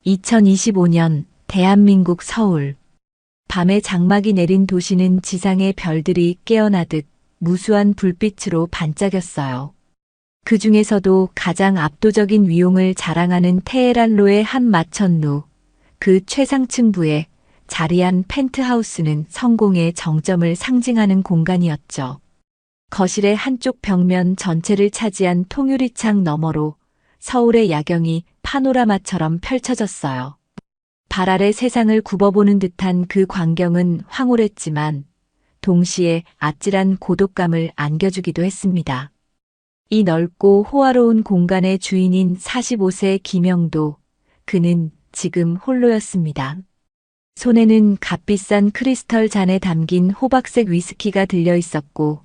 2025년 대한민국 서울. 밤에 장막이 내린 도시는 지상의 별들이 깨어나듯 무수한 불빛으로 반짝였어요. 그 중에서도 가장 압도적인 위용을 자랑하는 테헤란로의 한 마천루, 그 최상층부에 자리한 펜트하우스는 성공의 정점을 상징하는 공간이었죠. 거실의 한쪽 벽면 전체를 차지한 통유리창 너머로 서울의 야경이 파노라마처럼 펼쳐졌어요. 발 아래 세상을 굽어보는 듯한 그 광경은 황홀했지만 동시에 아찔한 고독감을 안겨주기도 했습니다. 이 넓고 호화로운 공간의 주인인 45세 김영도, 그는 지금 홀로였습니다. 손에는 값비싼 크리스털 잔에 담긴 호박색 위스키가 들려 있었고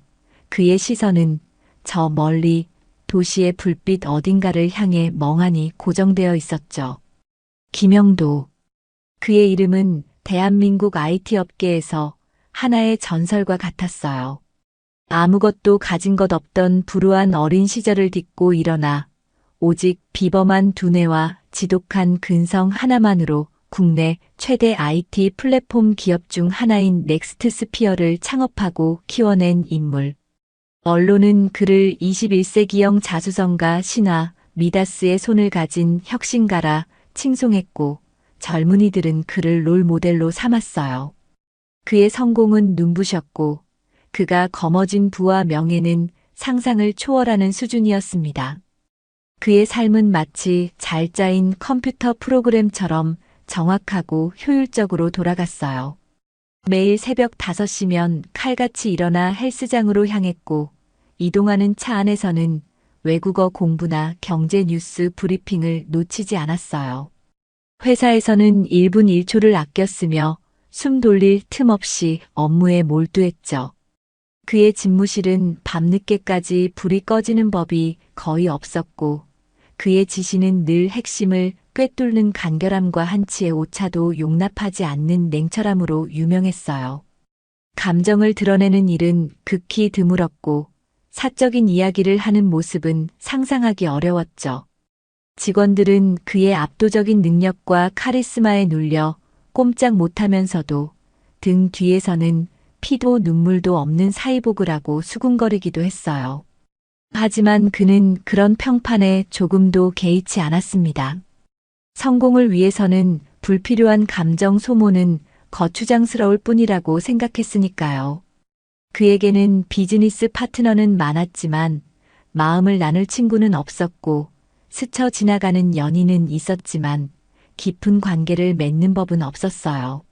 그의 시선은 저 멀리 도시의 불빛 어딘가를 향해 멍하니 고정되어 있었죠. 김영도. 그의 이름은 대한민국 IT 업계에서 하나의 전설과 같았어요. 아무것도 가진 것 없던 불우한 어린 시절을 딛고 일어나 오직 비범한 두뇌와 지독한 근성 하나만으로 국내 최대 IT 플랫폼 기업 중 하나인 넥스트스피어를 창업하고 키워낸 인물. 언론은 그를 21세기형 자수성가 신화 미다스의 손을 가진 혁신가라 칭송했고 젊은이들은 그를 롤 모델로 삼았어요. 그의 성공은 눈부셨고 그가 거머쥔 부와 명예는 상상을 초월하는 수준이었습니다. 그의 삶은 마치 잘 짜인 컴퓨터 프로그램처럼 정확하고 효율적으로 돌아갔어요. 매일 새벽 5시면 칼같이 일어나 헬스장으로 향했고 이동하는 차 안에서는 외국어 공부나 경제 뉴스 브리핑을 놓치지 않았어요. 회사에서는 1분 1초를 아껴 쓰며 숨 돌릴 틈 없이 업무에 몰두했죠. 그의 집무실은 밤늦게까지 불이 꺼지는 법이 거의 없었고 그의 지시는 늘 핵심을 꿰뚫는 간결함과 한치의 오차도 용납하지 않는 냉철함으로 유명했어요. 감정을 드러내는 일은 극히 드물었고 사적인 이야기를 하는 모습은 상상하기 어려웠죠. 직원들은 그의 압도적인 능력과 카리스마에 눌려 꼼짝 못하면서도 등 뒤에서는 피도 눈물도 없는 사이보그를 하고 수군거리기도 했어요. 하지만 그는 그런 평판에 조금도 개의치 않았습니다. 성공을 위해서는 불필요한 감정 소모는 거추장스러울 뿐이라고 생각했으니까요. 그에게는 비즈니스 파트너는 많았지만 마음을 나눌 친구는 없었고 스쳐 지나가는 연인은 있었지만 깊은 관계를 맺는 법은 없었어요.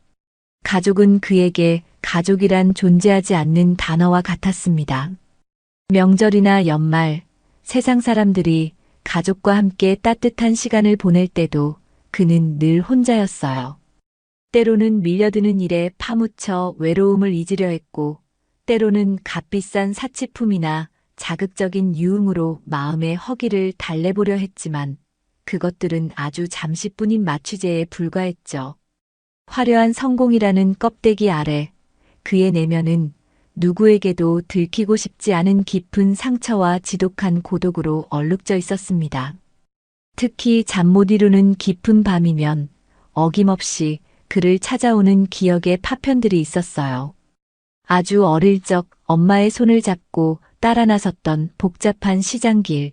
가족은 그에게 가족이란 존재하지 않는 단어와 같았습니다. 명절이나 연말, 세상 사람들이 가족과 함께 따뜻한 시간을 보낼 때도 그는 늘 혼자였어요. 때로는 밀려드는 일에 파묻혀 외로움을 잊으려 했고, 때로는 값비싼 사치품이나 자극적인 유흥으로 마음의 허기를 달래보려 했지만, 그것들은 아주 잠시뿐인 마취제에 불과했죠. 화려한 성공이라는 껍데기 아래 그의 내면은 누구에게도 들키고 싶지 않은 깊은 상처와 지독한 고독으로 얼룩져 있었습니다. 특히 잠 못 이루는 깊은 밤이면 어김없이 그를 찾아오는 기억의 파편들이 있었어요. 아주 어릴 적 엄마의 손을 잡고 따라 나섰던 복잡한 시장길.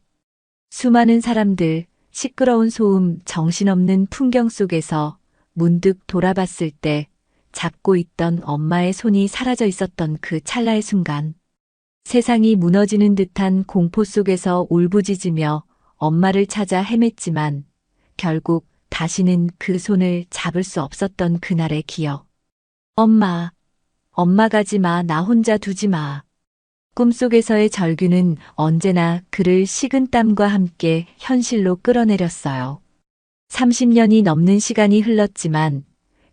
수많은 사람들, 시끄러운 소음, 정신없는 풍경 속에서 문득 돌아봤을 때 잡고 있던 엄마의 손이 사라져 있었던 그 찰나의 순간. 세상이 무너지는 듯한 공포 속에서 울부짖으며 엄마를 찾아 헤맸지만 결국 다시는 그 손을 잡을 수 없었던 그날의 기억. 엄마, 엄마 가지 마, 나 혼자 두지 마. 꿈속에서의 절규는 언제나 그를 식은 땀과 함께 현실로 끌어내렸어요. 30년이 넘는 시간이 흘렀지만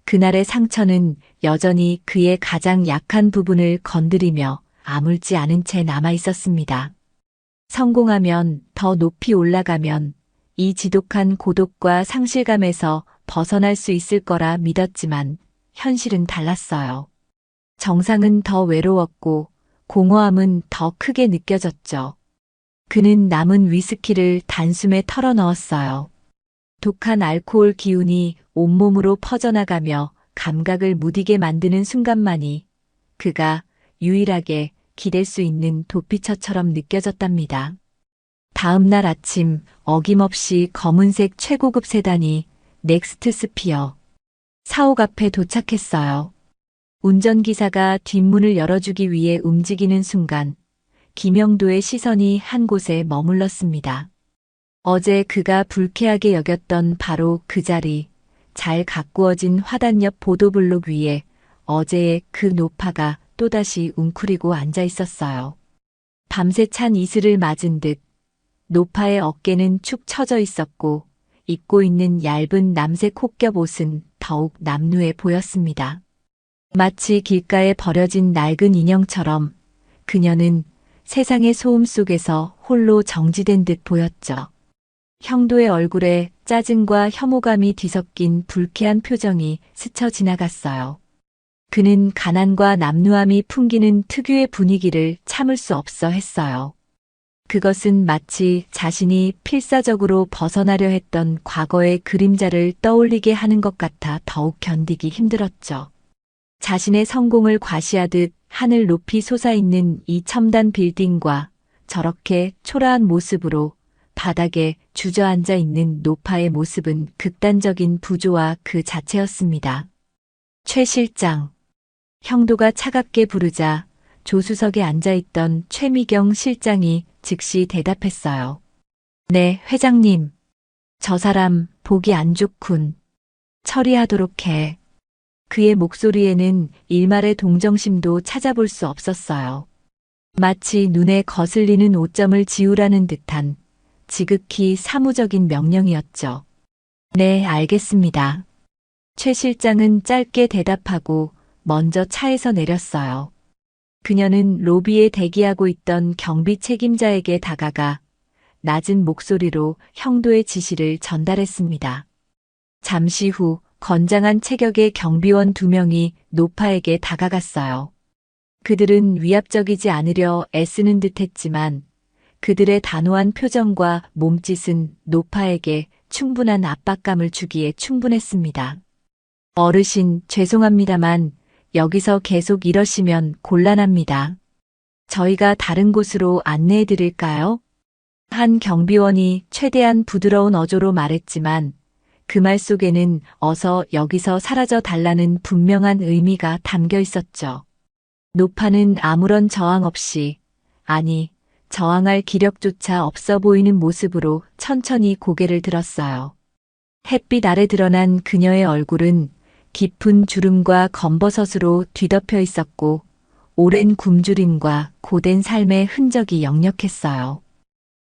그날의 상처는 여전히 그의 가장 약한 부분을 건드리며 아물지 않은 채 남아 있었습니다. 성공하면, 더 높이 올라가면 이 지독한 고독과 상실감에서 벗어날 수 있을 거라 믿었지만 현실은 달랐어요. 정상은 더 외로웠고 공허함은 더 크게 느껴졌죠. 그는 남은 위스키를 단숨에 털어 넣었어요. 독한 알코올 기운이 온몸으로 퍼져나가며 감각을 무디게 만드는 순간만이 그가 유일하게 기댈 수 있는 도피처처럼 느껴졌답니다. 다음 날 아침 어김없이 검은색 최고급 세단이 넥스트 스피어 사옥 앞에 도착했어요. 운전기사가 뒷문을 열어주기 위해 움직이는 순간 김영도의 시선이 한 곳에 머물렀습니다. 어제 그가 불쾌하게 여겼던 바로 그 자리, 잘 가꾸어진 화단 옆 보도블록 위에 어제의 그 노파가 또다시 웅크리고 앉아 있었어요. 밤새 찬 이슬을 맞은 듯 노파의 어깨는 축 처져 있었고 입고 있는 얇은 남색 혹겹 옷은 더욱 남루해 보였습니다. 마치 길가에 버려진 낡은 인형처럼 그녀는 세상의 소음 속에서 홀로 정지된 듯 보였죠. 형도의 얼굴에 짜증과 혐오감이 뒤섞인 불쾌한 표정이 스쳐 지나갔어요. 그는 가난과 남루함이 풍기는 특유의 분위기를 참을 수 없어 했어요. 그것은 마치 자신이 필사적으로 벗어나려 했던 과거의 그림자를 떠올리게 하는 것 같아 더욱 견디기 힘들었죠. 자신의 성공을 과시하듯 하늘 높이 솟아있는 이 첨단 빌딩과 저렇게 초라한 모습으로 바닥에 주저앉아 있는 노파의 모습은 극단적인 부조화 그 자체였습니다. 최 실장. 형도가 차갑게 부르자 조수석에 앉아있던 최미경 실장이 즉시 대답했어요. 네, 회장님. 저 사람 보기 안 좋군. 처리하도록 해. 그의 목소리에는 일말의 동정심도 찾아볼 수 없었어요. 마치 눈에 거슬리는 오점을 지우라는 듯한 지극히 사무적인 명령이었죠. 네, 알겠습니다. 최 실장은 짧게 대답하고 먼저 차에서 내렸어요. 그녀는 로비에 대기하고 있던 경비 책임자에게 다가가 낮은 목소리로 형도의 지시를 전달했습니다. 잠시 후 건장한 체격의 경비원 2명이 노파에게 다가갔어요. 그들은 위압적이지 않으려 애쓰는 듯했지만 그들의 단호한 표정과 몸짓은 노파에게 충분한 압박감을 주기에 충분했습니다. 어르신, 죄송합니다만 여기서 계속 이러시면 곤란합니다. 저희가 다른 곳으로 안내해 드릴까요? 한 경비원이 최대한 부드러운 어조로 말했지만 그 말 속에는 어서 여기서 사라져 달라는 분명한 의미가 담겨 있었죠. 노파는 아무런 저항 없이, 아니, 저항할 기력조차 없어 보이는 모습으로 천천히 고개를 들었어요. 햇빛 아래 드러난 그녀의 얼굴은 깊은 주름과 검버섯으로 뒤덮여 있었고 오랜 굶주림과 고된 삶의 흔적이 역력했어요.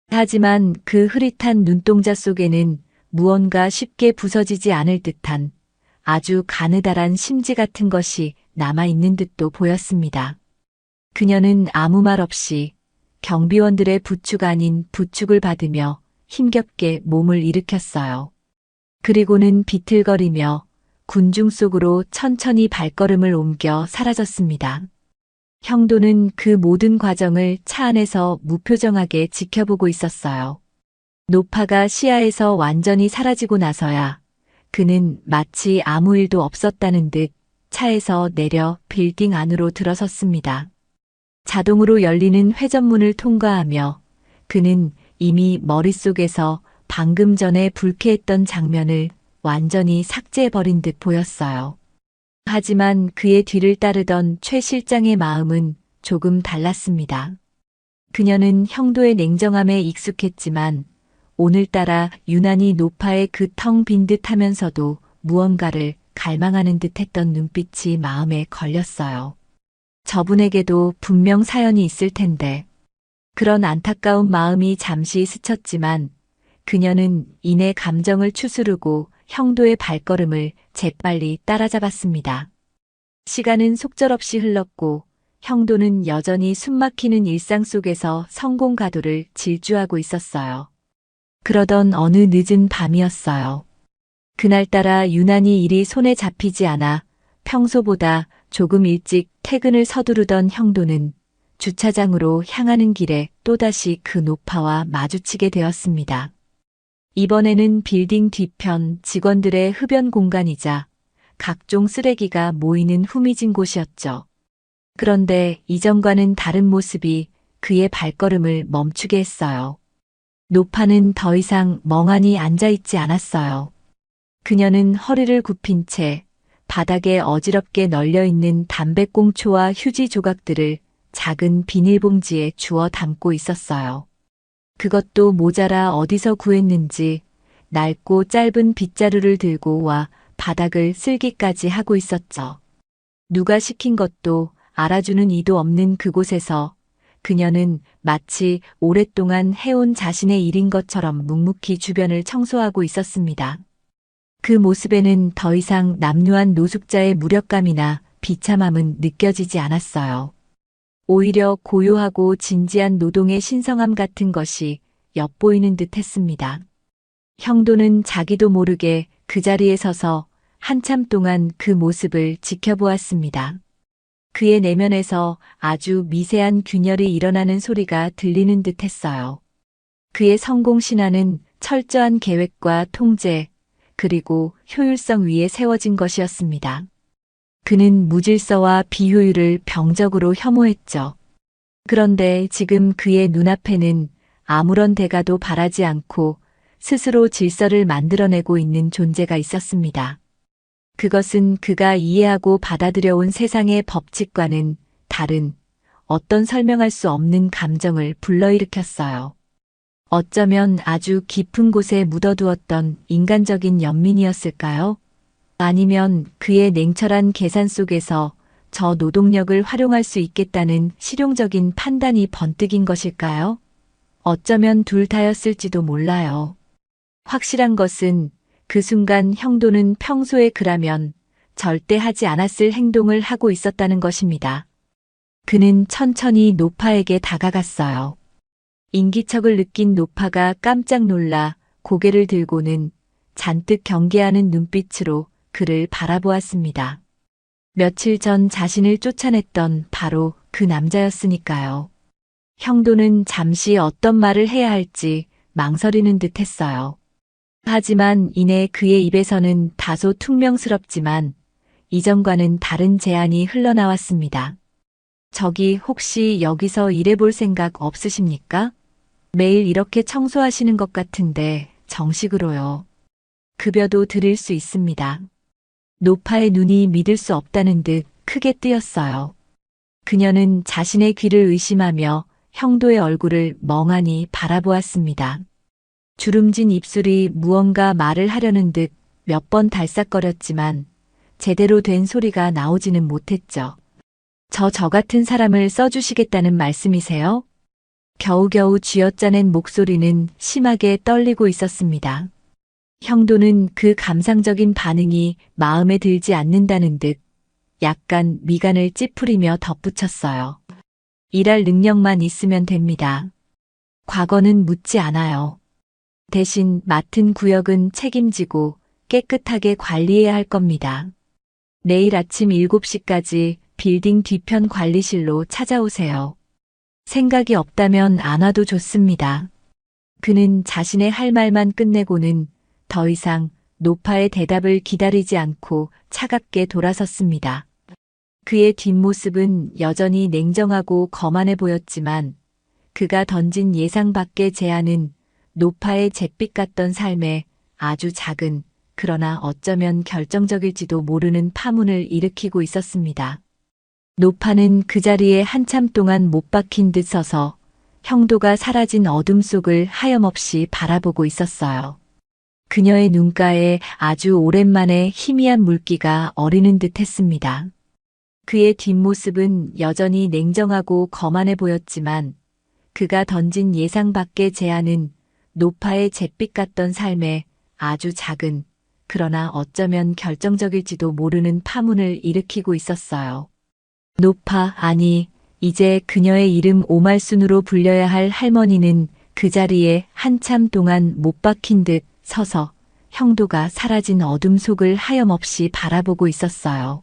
하지만 그 흐릿한 눈동자 속에는 무언가 쉽게 부서지지 않을 듯한 아주 가느다란 심지 같은 것이 남아있는 듯도 보였습니다. 그녀는 아무 말 없이 경비원들의 부축 아닌 부축을 받으며 힘겹게 몸을 일으켰어요. 그리고는 비틀거리며 군중 속으로 천천히 발걸음을 옮겨 사라졌습니다. 형도는 그 모든 과정을 차 안에서 무표정하게 지켜보고 있었어요. 노파가 시야에서 완전히 사라지고 나서야 그는 마치 아무 일도 없었다는 듯 차에서 내려 빌딩 안으로 들어섰습니다. 자동으로 열리는 회전문을 통과하며 그는 이미 머릿속에서 방금 전에 불쾌했던 장면을 완전히 삭제해버린 듯 보였어요. 하지만 그의 뒤를 따르던 최 실장의 마음은 조금 달랐습니다. 그녀는 형도의 냉정함에 익숙했지만 오늘따라 유난히 노파의 그 텅 빈 듯 하면서도 무언가를 갈망하는 듯 했던 눈빛이 마음에 걸렸어요. 저분에게도 분명 사연이 있을 텐데. 그런 안타까운 마음이 잠시 스쳤지만 그녀는 이내 감정을 추스르고 형도의 발걸음을 재빨리 따라잡았습니다. 시간은 속절없이 흘렀고 형도는 여전히 숨막히는 일상 속에서 성공 가도를 질주하고 있었어요. 그러던 어느 늦은 밤이었어요. 그날따라 유난히 일이 손에 잡히지 않아 평소보다 조금 일찍 퇴근을 서두르던 형도는 주차장으로 향하는 길에 또다시 그 노파와 마주치게 되었습니다. 이번에는 빌딩 뒤편 직원들의 흡연 공간이자 각종 쓰레기가 모이는 후미진 곳이었죠. 그런데 이전과는 다른 모습이 그의 발걸음을 멈추게 했어요. 노파는 더 이상 멍하니 앉아있지 않았어요. 그녀는 허리를 굽힌 채 바닥에 어지럽게 널려있는 담배꽁초와 휴지 조각들을 작은 비닐봉지에 주워 담고 있었어요. 그것도 모자라 어디서 구했는지 낡고 짧은 빗자루를 들고 와 바닥을 쓸기까지 하고 있었죠. 누가 시킨 것도 알아주는 이도 없는 그곳에서 그녀는 마치 오랫동안 해온 자신의 일인 것처럼 묵묵히 주변을 청소하고 있었습니다. 그 모습에는 더 이상 남루한 노숙자의 무력감이나 비참함은 느껴지지 않았어요. 오히려 고요하고 진지한 노동의 신성함 같은 것이 엿보이는 듯 했습니다. 형도는 자기도 모르게 그 자리에 서서 한참 동안 그 모습을 지켜보았습니다. 그의 내면에서 아주 미세한 균열이 일어나는 소리가 들리는 듯 했어요. 그의 성공 신화는 철저한 계획과 통제, 그리고 효율성 위에 세워진 것이었습니다. 그는 무질서와 비효율을 병적으로 혐오했죠. 그런데 지금 그의 눈앞에는 아무런 대가도 바라지 않고 스스로 질서를 만들어내고 있는 존재가 있었습니다. 그것은 그가 이해하고 받아들여온 세상의 법칙과는 다른 어떤 설명할 수 없는 감정을 불러일으켰어요. 어쩌면 아주 깊은 곳에 묻어두었던 인간적인 연민이었을까요? 아니면 그의 냉철한 계산 속에서 저 노동력을 활용할 수 있겠다는 실용적인 판단이 번뜩인 것일까요? 어쩌면 둘 다였을지도 몰라요. 확실한 것은 그 순간 형도는 평소에 그라면 절대 하지 않았을 행동을 하고 있었다는 것입니다. 그는 천천히 노파에게 다가갔어요. 인기척을 느낀 노파가 깜짝 놀라 고개를 들고는 잔뜩 경계하는 눈빛으로 그를 바라보았습니다. 며칠 전 자신을 쫓아냈던 바로 그 남자였으니까요. 형도는 잠시 어떤 말을 해야 할지 망설이는 듯 했어요. 하지만 이내 그의 입에서는 다소 퉁명스럽지만 이전과는 다른 제안이 흘러나왔습니다. 저기 혹시 여기서 일해볼 생각 없으십니까? 매일 이렇게 청소하시는 것 같은데 정식으로요. 급여도 드릴 수 있습니다. 노파의 눈이 믿을 수 없다는 듯 크게 뜨였어요. 그녀는 자신의 귀를 의심하며 형도의 얼굴을 멍하니 바라보았습니다. 주름진 입술이 무언가 말을 하려는 듯 몇 번 달싹거렸지만 제대로 된 소리가 나오지는 못했죠. 저 같은 사람을 써주시겠다는 말씀이세요? 겨우겨우 쥐어짜낸 목소리는 심하게 떨리고 있었습니다. 형도는 그 감상적인 반응이 마음에 들지 않는다는 듯 약간 미간을 찌푸리며 덧붙였어요. 일할 능력만 있으면 됩니다. 과거는 묻지 않아요. 대신 맡은 구역은 책임지고 깨끗하게 관리해야 할 겁니다. 내일 아침 7시까지 빌딩 뒤편 관리실로 찾아오세요. 생각이 없다면 안 와도 좋습니다. 그는 자신의 할 말만 끝내고는 더 이상 노파의 대답을 기다리지 않고 차갑게 돌아섰습니다. 그의 뒷모습은 여전히 냉정하고 거만해 보였지만 그가 던진 예상 밖의 제안은 노파의 잿빛 같던 삶에 아주 작은 그러나 어쩌면 결정적일지도 모르는 파문을 일으키고 있었습니다. 노파는 그 자리에 한참 동안 못 박힌 듯 서서 형도가 사라진 어둠 속을 하염없이 바라보고 있었어요. 그녀의 눈가에 아주 오랜만에 희미한 물기가 어리는 듯 했습니다. 그의 뒷모습은 여전히 냉정하고 거만해 보였지만 그가 던진 예상 밖의 제안은 노파의 잿빛 같던 삶에 아주 작은 그러나 어쩌면 결정적일지도 모르는 파문을 일으키고 있었어요. 노파, 아니, 이제 그녀의 이름 오말순으로 불려야 할 할머니는 그 자리에 한참 동안 못 박힌 듯 서서 형도가 사라진 어둠 속을 하염없이 바라보고 있었어요.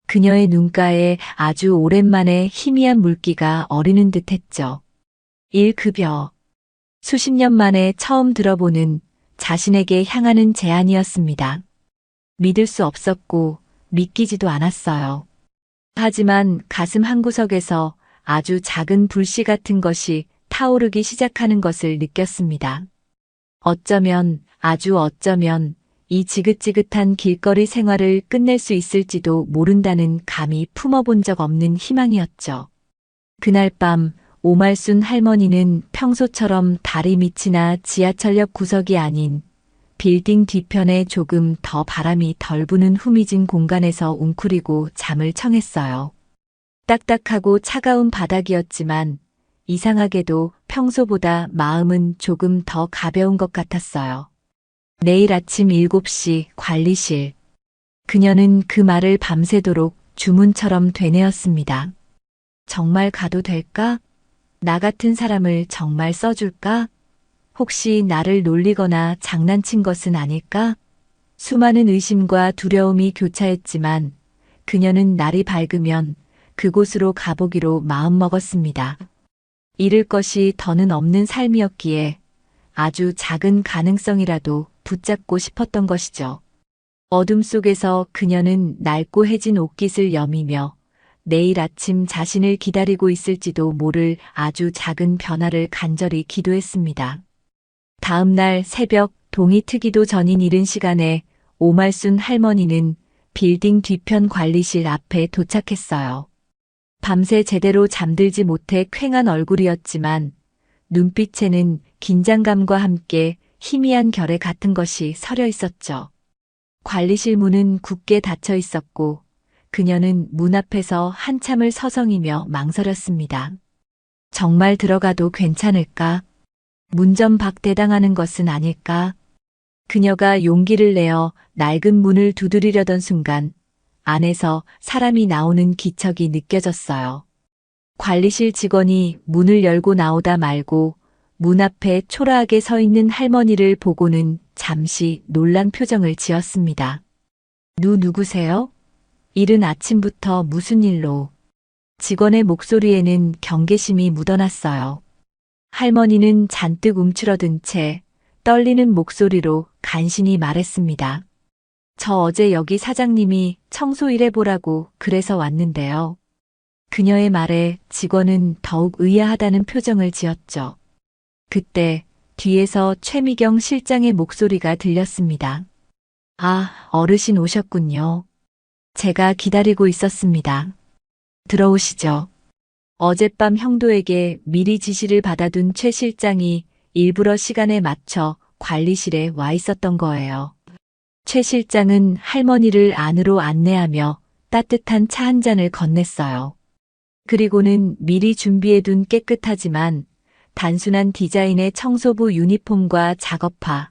그녀의 눈가에 아주 오랜만에 희미한 물기가 어리는 듯 했죠. 1급여. 수십 년 만에 처음 들어보는 자신에게 향하는 제안이었습니다. 믿을 수 없었고 믿기지도 않았어요. 하지만 가슴 한구석에서 아주 작은 불씨 같은 것이 타오르기 시작하는 것을 느꼈습니다. 어쩌면, 아주 어쩌면 이 지긋지긋한 길거리 생활을 끝낼 수 있을지도 모른다는 감히 품어본 적 없는 희망이었죠. 그날 밤 오말순 할머니는 평소처럼 다리 밑이나 지하철역 구석이 아닌 빌딩 뒤편에 조금 더 바람이 덜 부는 후미진 공간에서 웅크리고 잠을 청했어요. 딱딱하고 차가운 바닥이었지만 이상하게도 평소보다 마음은 조금 더 가벼운 것 같았어요. 내일 아침 7시 관리실. 그녀는 그 말을 밤새도록 주문처럼 되뇌었습니다. 정말 가도 될까? 나 같은 사람을 정말 써줄까? 혹시 나를 놀리거나 장난친 것은 아닐까? 수많은 의심과 두려움이 교차했지만 그녀는 날이 밝으면 그곳으로 가보기로 마음먹었습니다. 잃을 것이 더는 없는 삶이었기에 아주 작은 가능성이라도 붙잡고 싶었던 것이죠. 어둠 속에서 그녀는 낡고 해진 옷깃을 여미며 내일 아침 자신을 기다리고 있을지도 모를 아주 작은 변화를 간절히 기도했습니다. 다음 날 새벽 동이 트기도 전인 이른 시간에 오말순 할머니는 빌딩 뒤편 관리실 앞에 도착했어요. 밤새 제대로 잠들지 못해 퀭한 얼굴이었지만 눈빛에는 긴장감과 함께 희미한 결의 같은 것이 서려 있었죠. 관리실 문은 굳게 닫혀 있었고 그녀는 문 앞에서 한참을 서성이며 망설였습니다. 정말 들어가도 괜찮을까? 문전 박대당하는 것은 아닐까? 그녀가 용기를 내어 낡은 문을 두드리려던 순간 안에서 사람이 나오는 기척이 느껴졌어요. 관리실 직원이 문을 열고 나오다 말고 문 앞에 초라하게 서 있는 할머니를 보고는 잠시 놀란 표정을 지었습니다. 누구세요? 이른 아침부터 무슨 일로? 직원의 목소리에는 경계심이 묻어났어요. 할머니는 잔뜩 움츠러든 채 떨리는 목소리로 간신히 말했습니다. 저 어제 여기 사장님이 청소 일해보라고 그래서 왔는데요. 그녀의 말에 직원은 더욱 의아하다는 표정을 지었죠. 그때 뒤에서 최미경 실장의 목소리가 들렸습니다. 아, 어르신 오셨군요. 제가 기다리고 있었습니다. 들어오시죠. 어젯밤 형도에게 미리 지시를 받아둔 최 실장이 일부러 시간에 맞춰 관리실에 와 있었던 거예요. 최 실장은 할머니를 안으로 안내하며 따뜻한 차 한 잔을 건넸어요. 그리고는 미리 준비해둔 깨끗하지만 단순한 디자인의 청소부 유니폼과 작업화,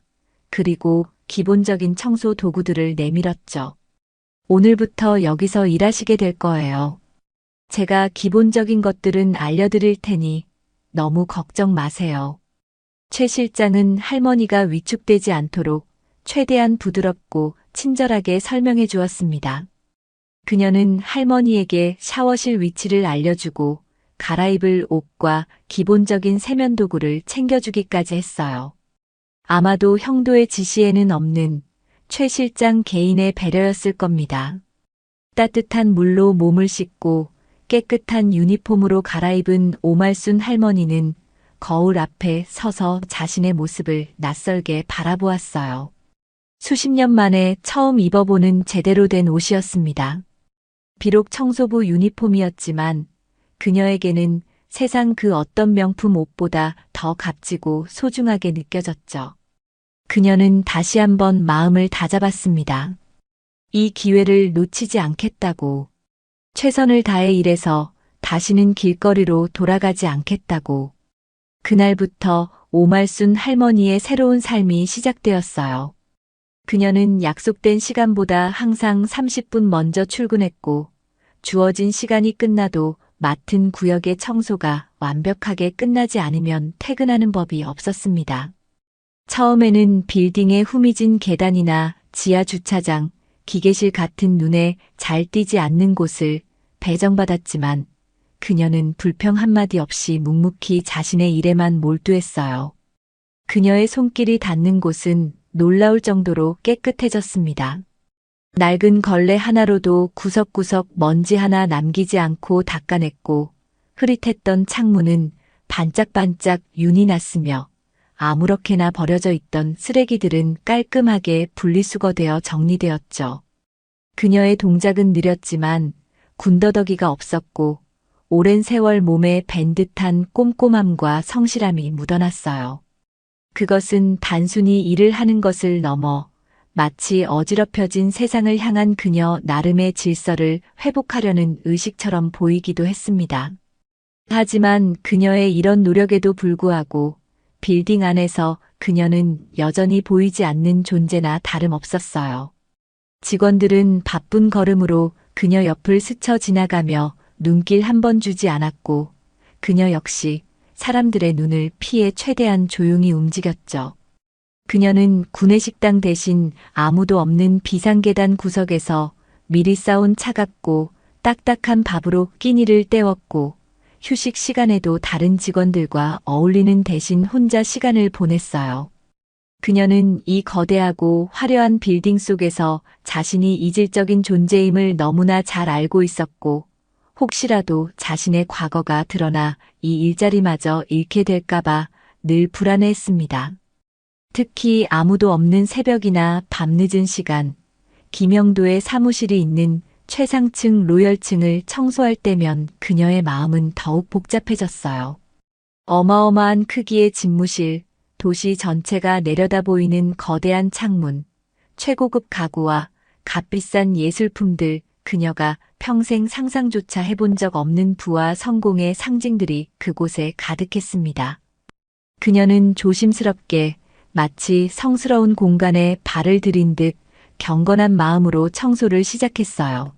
그리고 기본적인 청소 도구들을 내밀었죠. 오늘부터 여기서 일하시게 될 거예요. 제가 기본적인 것들은 알려드릴 테니 너무 걱정 마세요. 최 실장은 할머니가 위축되지 않도록 최대한 부드럽고 친절하게 설명해 주었습니다. 그녀는 할머니에게 샤워실 위치를 알려주고 갈아입을 옷과 기본적인 세면 도구를 챙겨주기까지 했어요. 아마도 형도의 지시에는 없는 최 실장 개인의 배려였을 겁니다. 따뜻한 물로 몸을 씻고 깨끗한 유니폼으로 갈아입은 오말순 할머니는 거울 앞에 서서 자신의 모습을 낯설게 바라보았어요. 수십 년 만에 처음 입어보는 제대로 된 옷이었습니다. 비록 청소부 유니폼이었지만 그녀에게는 세상 그 어떤 명품 옷보다 더 값지고 소중하게 느껴졌죠. 그녀는 다시 한번 마음을 다잡았습니다. 이 기회를 놓치지 않겠다고. 최선을 다해 일해서 다시는 길거리로 돌아가지 않겠다고. 그날부터 오말순 할머니의 새로운 삶이 시작되었어요. 그녀는 약속된 시간보다 항상 30분 먼저 출근했고 주어진 시간이 끝나도 맡은 구역의 청소가 완벽하게 끝나지 않으면 퇴근하는 법이 없었습니다. 처음에는 빌딩의 후미진 계단이나 지하 주차장, 기계실 같은 눈에 잘 띄지 않는 곳을 배정받았지만 그녀는 불평 한마디 없이 묵묵히 자신의 일에만 몰두했어요. 그녀의 손길이 닿는 곳은 놀라울 정도로 깨끗해졌습니다. 낡은 걸레 하나로도 구석구석 먼지 하나 남기지 않고 닦아냈고 흐릿했던 창문은 반짝반짝 윤이 났으며 아무렇게나 버려져 있던 쓰레기들은 깔끔하게 분리수거되어 정리되었죠. 그녀의 동작은 느렸지만 군더더기가 없었고 오랜 세월 몸에 밴 듯한 꼼꼼함과 성실함이 묻어났어요. 그것은 단순히 일을 하는 것을 넘어 마치 어지럽혀진 세상을 향한 그녀 나름의 질서를 회복하려는 의식처럼 보이기도 했습니다. 하지만 그녀의 이런 노력에도 불구하고 빌딩 안에서 그녀는 여전히 보이지 않는 존재나 다름없었어요. 직원들은 바쁜 걸음으로 그녀 옆을 스쳐 지나가며 눈길 한 번 주지 않았고 그녀 역시 사람들의 눈을 피해 최대한 조용히 움직였죠. 그녀는 구내식당 대신 아무도 없는 비상계단 구석에서 미리 싸온 차갑고 딱딱한 밥으로 끼니를 때웠고 휴식 시간에도 다른 직원들과 어울리는 대신 혼자 시간을 보냈어요. 그녀는 이 거대하고 화려한 빌딩 속에서 자신이 이질적인 존재임을 너무나 잘 알고 있었고 혹시라도 자신의 과거가 드러나 이 일자리마저 잃게 될까봐 늘 불안해했습니다. 특히 아무도 없는 새벽이나 밤늦은 시간, 김영도의 사무실이 있는 최상층 로열층을 청소할 때면 그녀의 마음은 더욱 복잡해졌어요. 어마어마한 크기의 집무실, 도시 전체가 내려다 보이는 거대한 창문, 최고급 가구와 값비싼 예술품들, 그녀가 평생 상상조차 해본 적 없는 부와 성공의 상징들이 그곳에 가득했습니다. 그녀는 조심스럽게 마치 성스러운 공간에 발을 들인 듯 경건한 마음으로 청소를 시작했어요.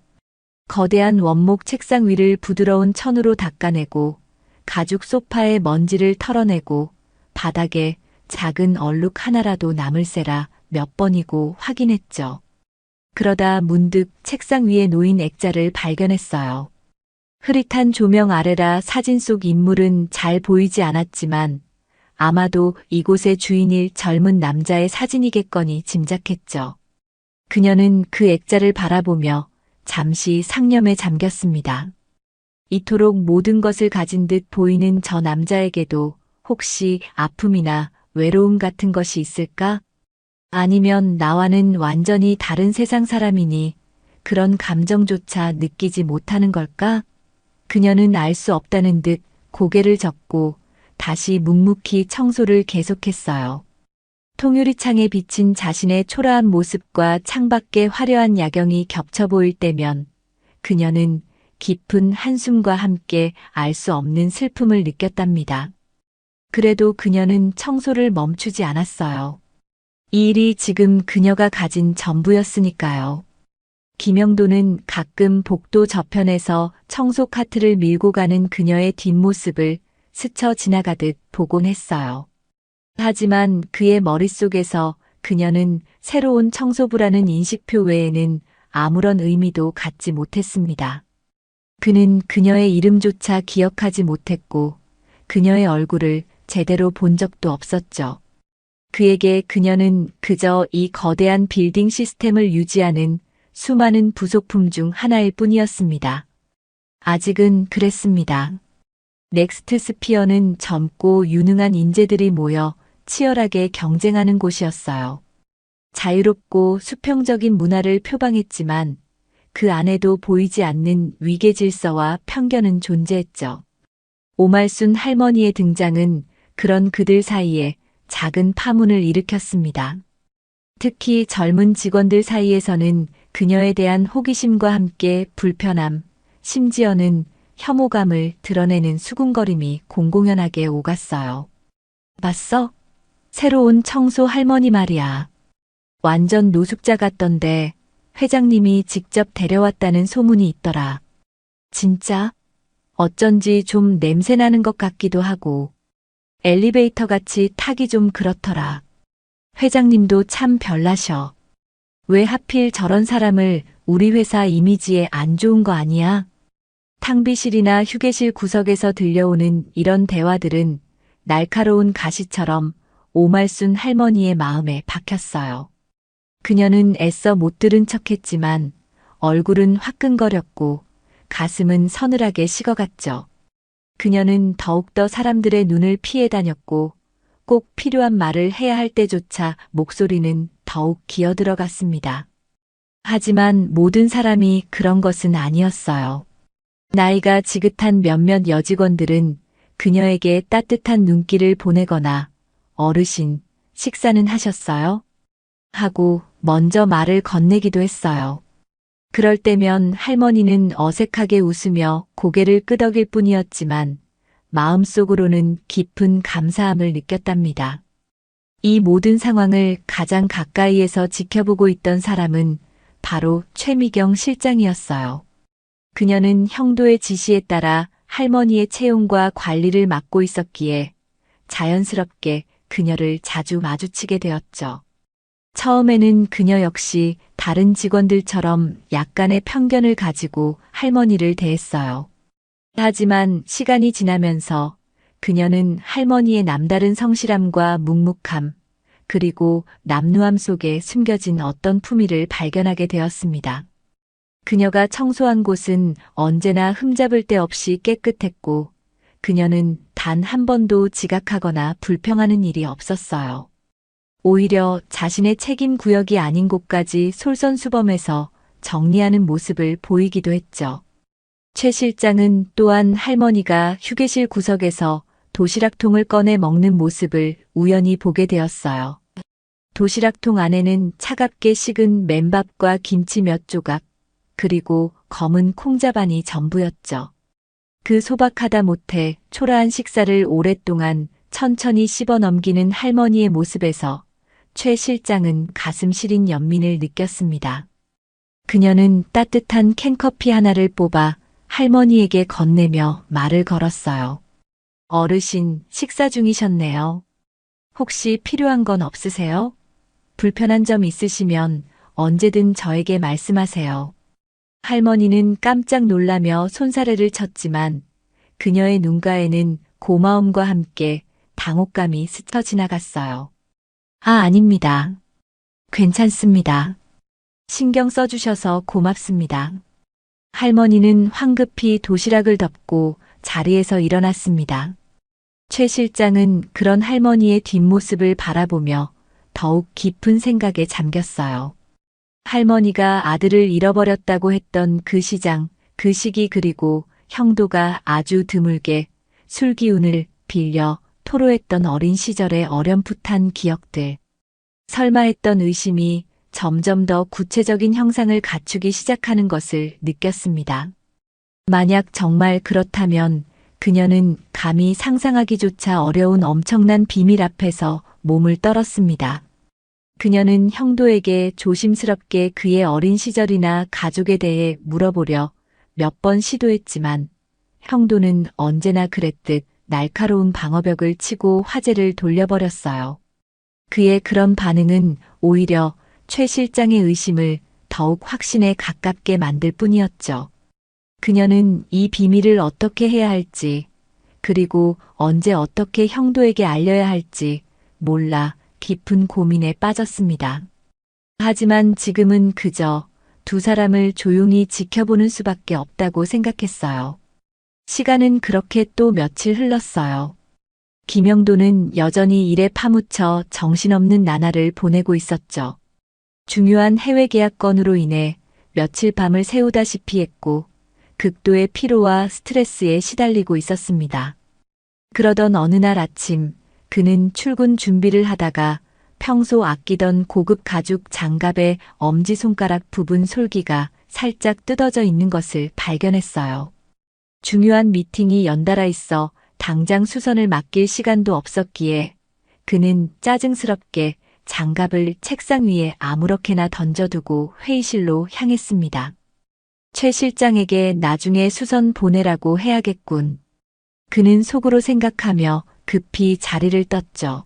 거대한 원목 책상 위를 부드러운 천으로 닦아내고 가죽 소파의 먼지를 털어내고 바닥에 작은 얼룩 하나라도 남을세라 몇 번이고 확인했죠. 그러다 문득 책상 위에 놓인 액자를 발견했어요. 흐릿한 조명 아래라 사진 속 인물은 잘 보이지 않았지만 아마도 이곳의 주인일 젊은 남자의 사진이겠거니 짐작했죠. 그녀는 그 액자를 바라보며 잠시 상념에 잠겼습니다. 이토록 모든 것을 가진 듯 보이는 저 남자에게도 혹시 아픔이나 외로움 같은 것이 있을까? 아니면 나와는 완전히 다른 세상 사람이니 그런 감정조차 느끼지 못하는 걸까? 그녀는 알 수 없다는 듯 고개를 젓고 다시 묵묵히 청소를 계속했어요. 통유리창에 비친 자신의 초라한 모습과 창밖의 화려한 야경이 겹쳐 보일 때면 그녀는 깊은 한숨과 함께 알 수 없는 슬픔을 느꼈답니다. 그래도 그녀는 청소를 멈추지 않았어요. 이 일이 지금 그녀가 가진 전부였으니까요. 김영도는 가끔 복도 저편에서 청소 카트를 밀고 가는 그녀의 뒷모습을 스쳐 지나가듯 보곤 했어요. 하지만 그의 머릿속에서 그녀는 새로운 청소부라는 인식표 외에는 아무런 의미도 갖지 못했습니다. 그는 그녀의 이름조차 기억하지 못했고 그녀의 얼굴을 제대로 본 적도 없었죠. 그에게 그녀는 그저 이 거대한 빌딩 시스템을 유지하는 수많은 부속품 중 하나일 뿐이었습니다. 아직은 그랬습니다. 넥스트 스피어는 젊고 유능한 인재들이 모여 치열하게 경쟁하는 곳이었어요. 자유롭고 수평적인 문화를 표방했지만 그 안에도 보이지 않는 위계 질서와 편견은 존재했죠. 오말순 할머니의 등장은 그런 그들 사이에 작은 파문을 일으켰습니다. 특히 젊은 직원들 사이에서는 그녀에 대한 호기심과 함께 불편함, 심지어는 혐오감을 드러내는 수군거림이 공공연하게 오갔어요. 봤어? 새로운 청소 할머니 말이야. 완전 노숙자 같던데 회장님이 직접 데려왔다는 소문이 있더라. 진짜? 어쩐지 좀 냄새나는 것 같기도 하고 엘리베이터 같이 타기 좀 그렇더라. 회장님도 참 별나셔. 왜 하필 저런 사람을 우리 회사 이미지에 안 좋은 거 아니야? 탕비실이나 휴게실 구석에서 들려오는 이런 대화들은 날카로운 가시처럼 오말순 할머니의 마음에 박혔어요. 그녀는 애써 못 들은 척했지만 얼굴은 화끈거렸고 가슴은 서늘하게 식어갔죠. 그녀는 더욱더 사람들의 눈을 피해 다녔고 꼭 필요한 말을 해야 할 때조차 목소리는 더욱 기어들어갔습니다. 하지만 모든 사람이 그런 것은 아니었어요. 나이가 지긋한 몇몇 여직원들은 그녀에게 따뜻한 눈길을 보내거나 어르신, 식사는 하셨어요? 하고 먼저 말을 건네기도 했어요. 그럴 때면 할머니는 어색하게 웃으며 고개를 끄덕일 뿐이었지만 마음속으로는 깊은 감사함을 느꼈답니다. 이 모든 상황을 가장 가까이에서 지켜보고 있던 사람은 바로 최미경 실장이었어요. 그녀는 형도의 지시에 따라 할머니의 채용과 관리를 맡고 있었기에 자연스럽게 그녀를 자주 마주치게 되었죠. 처음에는 그녀 역시 다른 직원들처럼 약간의 편견을 가지고 할머니를 대했어요. 하지만 시간이 지나면서 그녀는 할머니의 남다른 성실함과 묵묵함, 그리고 남루함 속에 숨겨진 어떤 품위를 발견하게 되었습니다. 그녀가 청소한 곳은 언제나 흠잡을 데 없이 깨끗했고, 그녀는 단 한 번도 지각하거나 불평하는 일이 없었어요. 오히려 자신의 책임 구역이 아닌 곳까지 솔선수범해서 정리하는 모습을 보이기도 했죠. 최 실장은 또한 할머니가 휴게실 구석에서 도시락통을 꺼내 먹는 모습을 우연히 보게 되었어요. 도시락통 안에는 차갑게 식은 맨밥과 김치 몇 조각, 그리고 검은 콩자반이 전부였죠. 그 소박하다 못해 초라한 식사를 오랫동안 천천히 씹어 넘기는 할머니의 모습에서 최 실장은 가슴 시린 연민을 느꼈습니다. 그녀는 따뜻한 캔커피 하나를 뽑아 할머니에게 건네며 말을 걸었어요. 어르신, 식사 중이셨네요. 혹시 필요한 건 없으세요? 불편한 점 있으시면 언제든 저에게 말씀하세요. 할머니는 깜짝 놀라며 손사래를 쳤지만 그녀의 눈가에는 고마움과 함께 당혹감이 스쳐 지나갔어요. 아닙니다. 괜찮습니다. 신경 써주셔서 고맙습니다. 할머니는 황급히 도시락을 덮고 자리에서 일어났습니다. 최 실장은 그런 할머니의 뒷모습을 바라보며 더욱 깊은 생각에 잠겼어요. 할머니가 아들을 잃어버렸다고 했던 그 시장, 그 시기 그리고 형도가 아주 드물게 술 기운을 빌려 토로했던 어린 시절의 어렴풋한 기억들. 설마 했던 의심이 점점 더 구체적인 형상을 갖추기 시작하는 것을 느꼈습니다. 만약 정말 그렇다면 그녀는 감히 상상하기조차 어려운 엄청난 비밀 앞에서 몸을 떨었습니다. 그녀는 형도에게 조심스럽게 그의 어린 시절이나 가족에 대해 물어보려 몇 번 시도했지만 형도는 언제나 그랬듯 날카로운 방어벽을 치고 화제를 돌려버렸어요. 그의 그런 반응은 오히려 최 실장의 의심을 더욱 확신에 가깝게 만들 뿐이었죠. 그녀는 이 비밀을 어떻게 해야 할지, 그리고 언제 어떻게 형도에게 알려야 할지 몰라 깊은 고민에 빠졌습니다. 하지만 지금은 그저 두 사람을 조용히 지켜보는 수밖에 없다고 생각했어요. 시간은 그렇게 또 며칠 흘렀어요. 김영도는 여전히 일에 파묻혀 정신없는 나날을 보내고 있었죠. 중요한 해외 계약 건으로 인해 며칠 밤을 새우다시피 했고 극도의 피로와 스트레스에 시달리고 있었습니다. 그러던 어느 날 아침 그는 출근 준비를 하다가 평소 아끼던 고급 가죽 장갑의 엄지손가락 부분 솔기가 살짝 뜯어져 있는 것을 발견했어요. 중요한 미팅이 연달아 있어 당장 수선을 맡길 시간도 없었기에 그는 짜증스럽게 장갑을 책상 위에 아무렇게나 던져두고 회의실로 향했습니다. 최 실장에게 나중에 수선 보내라고 해야겠군. 그는 속으로 생각하며 급히 자리를 떴죠.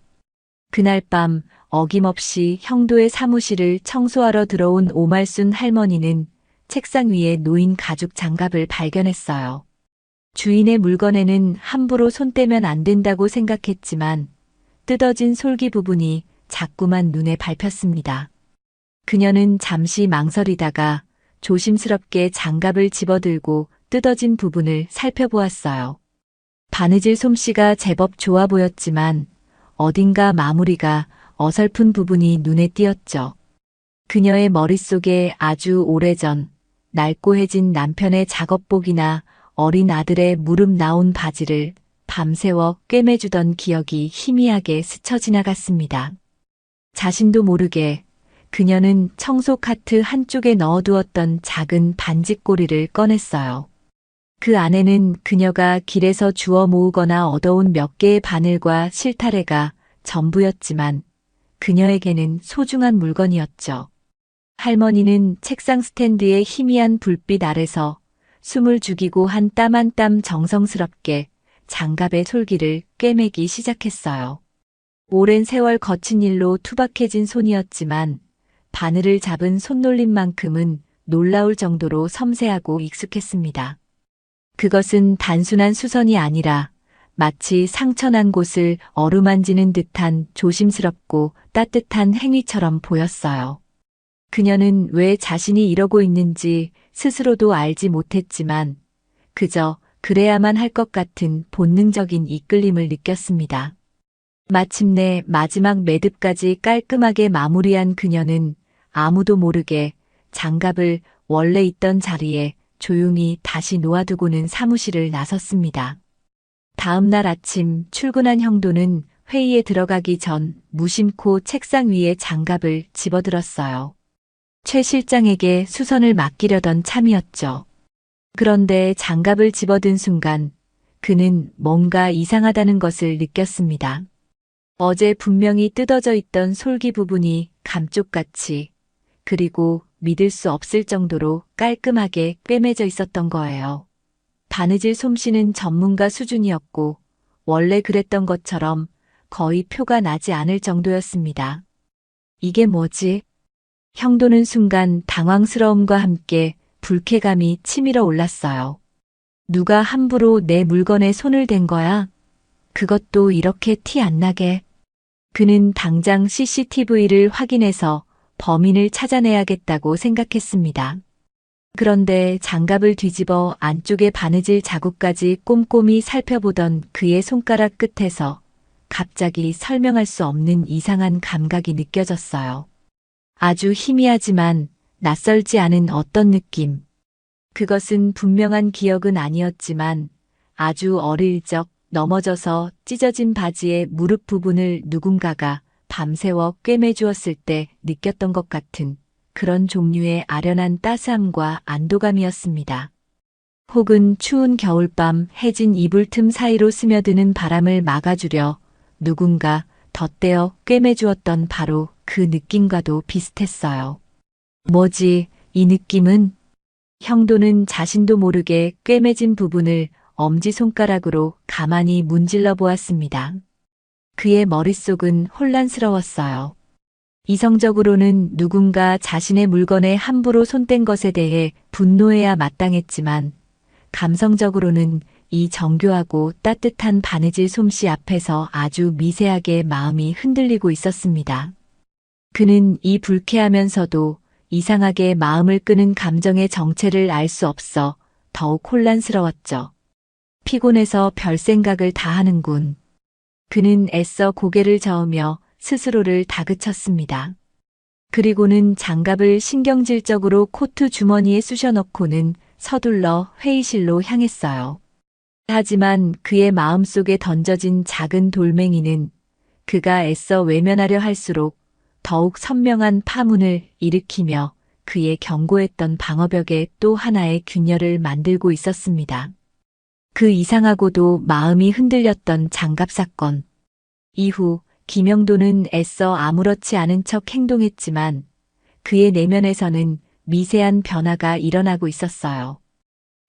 그날 밤 어김없이 형도의 사무실을 청소하러 들어온 오말순 할머니는 책상 위에 놓인 가죽 장갑을 발견했어요. 주인의 물건에는 함부로 손 떼면 안 된다고 생각했지만 뜯어진 솔기 부분이 자꾸만 눈에 밟혔습니다. 그녀는 잠시 망설이다가 조심스럽게 장갑을 집어들고 뜯어진 부분을 살펴보았어요. 바느질 솜씨가 제법 좋아 보였지만 어딘가 마무리가 어설픈 부분이 눈에 띄었죠. 그녀의 머릿속에 아주 오래전 낡고해진 남편의 작업복이나 어린 아들의 무릎 나온 바지를 밤새워 꿰매주던 기억이 희미하게 스쳐 지나갔습니다. 자신도 모르게 그녀는 청소 카트 한쪽에 넣어두었던 작은 반지꼬리를 꺼냈어요. 그 안에는 그녀가 길에서 주워 모으거나 얻어온 몇 개의 바늘과 실타래가 전부였지만 그녀에게는 소중한 물건이었죠. 할머니는 책상 스탠드의 희미한 불빛 아래서 숨을 죽이고 한 땀 한 땀 정성스럽게 장갑의 솔기를 꿰매기 시작했어요. 오랜 세월 거친 일로 투박해진 손이었지만 바늘을 잡은 손놀림만큼은 놀라울 정도로 섬세하고 익숙했습니다. 그것은 단순한 수선이 아니라 마치 상처난 곳을 어루만지는 듯한 조심스럽고 따뜻한 행위처럼 보였어요. 그녀는 왜 자신이 이러고 있는지 스스로도 알지 못했지만 그저 그래야만 할 것 같은 본능적인 이끌림을 느꼈습니다. 마침내 마지막 매듭까지 깔끔하게 마무리한 그녀는 아무도 모르게 장갑을 원래 있던 자리에 조용히 다시 놓아두고는 사무실을 나섰습니다. 다음 날 아침 출근한 형도는 회의에 들어가기 전 무심코 책상 위에 장갑을 집어들었어요. 최 실장에게 수선을 맡기려던 참이었죠. 그런데 장갑을 집어든 순간 그는 뭔가 이상하다는 것을 느꼈습니다. 어제 분명히 뜯어져 있던 솔기 부분이 감쪽같이 그리고 믿을 수 없을 정도로 깔끔하게 꿰매져 있었던 거예요. 바느질 솜씨는 전문가 수준이었고 원래 그랬던 것처럼 거의 표가 나지 않을 정도였습니다. 이게 뭐지? 형도는 순간 당황스러움과 함께 불쾌감이 치밀어 올랐어요. 누가 함부로 내 물건에 손을 댄 거야? 그것도 이렇게 티 안 나게. 그는 당장 CCTV를 확인해서 범인을 찾아내야겠다고 생각했습니다. 그런데 장갑을 뒤집어 안쪽의 바느질 자국까지 꼼꼼히 살펴보던 그의 손가락 끝에서 갑자기 설명할 수 없는 이상한 감각이 느껴졌어요. 아주 희미하지만 낯설지 않은 어떤 느낌. 그것은 분명한 기억은 아니었지만 아주 어릴 적 넘어져서 찢어진 바지의 무릎 부분을 누군가가 밤새워 꿰매주었을 때 느꼈던 것 같은 그런 종류의 아련한 따스함과 안도감이었습니다. 혹은 추운 겨울밤 해진 이불 틈 사이로 스며드는 바람을 막아주려 누군가 덧대어 꿰매주었던 바로 그 느낌과도 비슷했어요. 뭐지, 이 느낌은? 형도는 자신도 모르게 꿰매진 부분을 엄지손가락으로 가만히 문질러 보았습니다. 그의 머릿속은 혼란스러웠어요. 이성적으로는 누군가 자신의 물건에 함부로 손댄 것에 대해 분노해야 마땅했지만 감성적으로는 이 정교하고 따뜻한 바느질 솜씨 앞에서 아주 미세하게 마음이 흔들리고 있었습니다. 그는 이 불쾌하면서도 이상하게 마음을 끄는 감정의 정체를 알 수 없어 더욱 혼란스러웠죠. 피곤해서 별 생각을 다 하는군. 그는 애써 고개를 저으며 스스로를 다그쳤습니다. 그리고는 장갑을 신경질적으로 코트 주머니에 쑤셔넣고는 서둘러 회의실로 향했어요. 하지만 그의 마음속에 던져진 작은 돌멩이는 그가 애써 외면하려 할수록 더욱 선명한 파문을 일으키며 그의 견고했던 방어벽에 또 하나의 균열을 만들고 있었습니다. 그 이상하고도 마음이 흔들렸던 장갑 사건. 이후 김영도는 애써 아무렇지 않은 척 행동했지만 그의 내면에서는 미세한 변화가 일어나고 있었어요.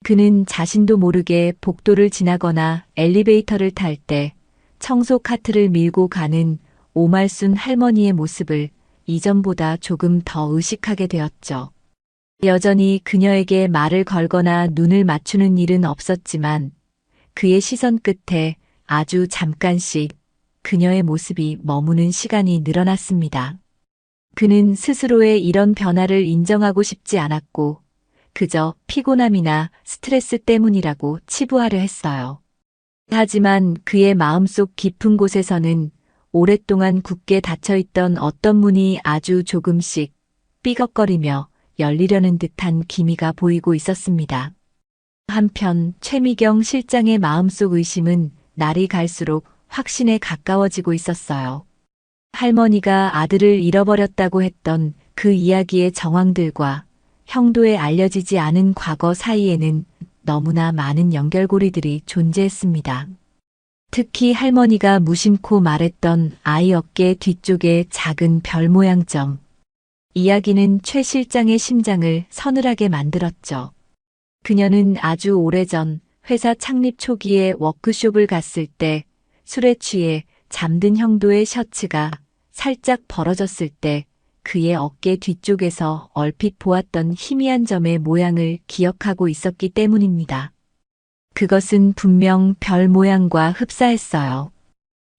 그는 자신도 모르게 복도를 지나거나 엘리베이터를 탈 때 청소 카트를 밀고 가는 오말순 할머니의 모습을 이전보다 조금 더 의식하게 되었죠. 여전히 그녀에게 말을 걸거나 눈을 맞추는 일은 없었지만 그의 시선 끝에 아주 잠깐씩 그녀의 모습이 머무는 시간이 늘어났습니다. 그는 스스로의 이런 변화를 인정하고 싶지 않았고 그저 피곤함이나 스트레스 때문이라고 치부하려 했어요. 하지만 그의 마음속 깊은 곳에서는 오랫동안 굳게 닫혀있던 어떤 문이 아주 조금씩 삐걱거리며 열리려는 듯한 기미가 보이고 있었습니다. 한편 최미경 실장의 마음속 의심은 날이 갈수록 확신에 가까워지고 있었어요. 할머니가 아들을 잃어버렸다고 했던 그 이야기의 정황들과 형도에 알려지지 않은 과거 사이에는 너무나 많은 연결고리들이 존재했습니다. 특히 할머니가 무심코 말했던 아이 어깨 뒤쪽의 작은 별 모양 점. 이야기는 최 실장의 심장을 서늘하게 만들었죠. 그녀는 아주 오래전 회사 창립 초기에 워크숍을 갔을 때 술에 취해 잠든 형도의 셔츠가 살짝 벌어졌을 때 그의 어깨 뒤쪽에서 얼핏 보았던 희미한 점의 모양을 기억하고 있었기 때문입니다. 그것은 분명 별 모양과 흡사했어요.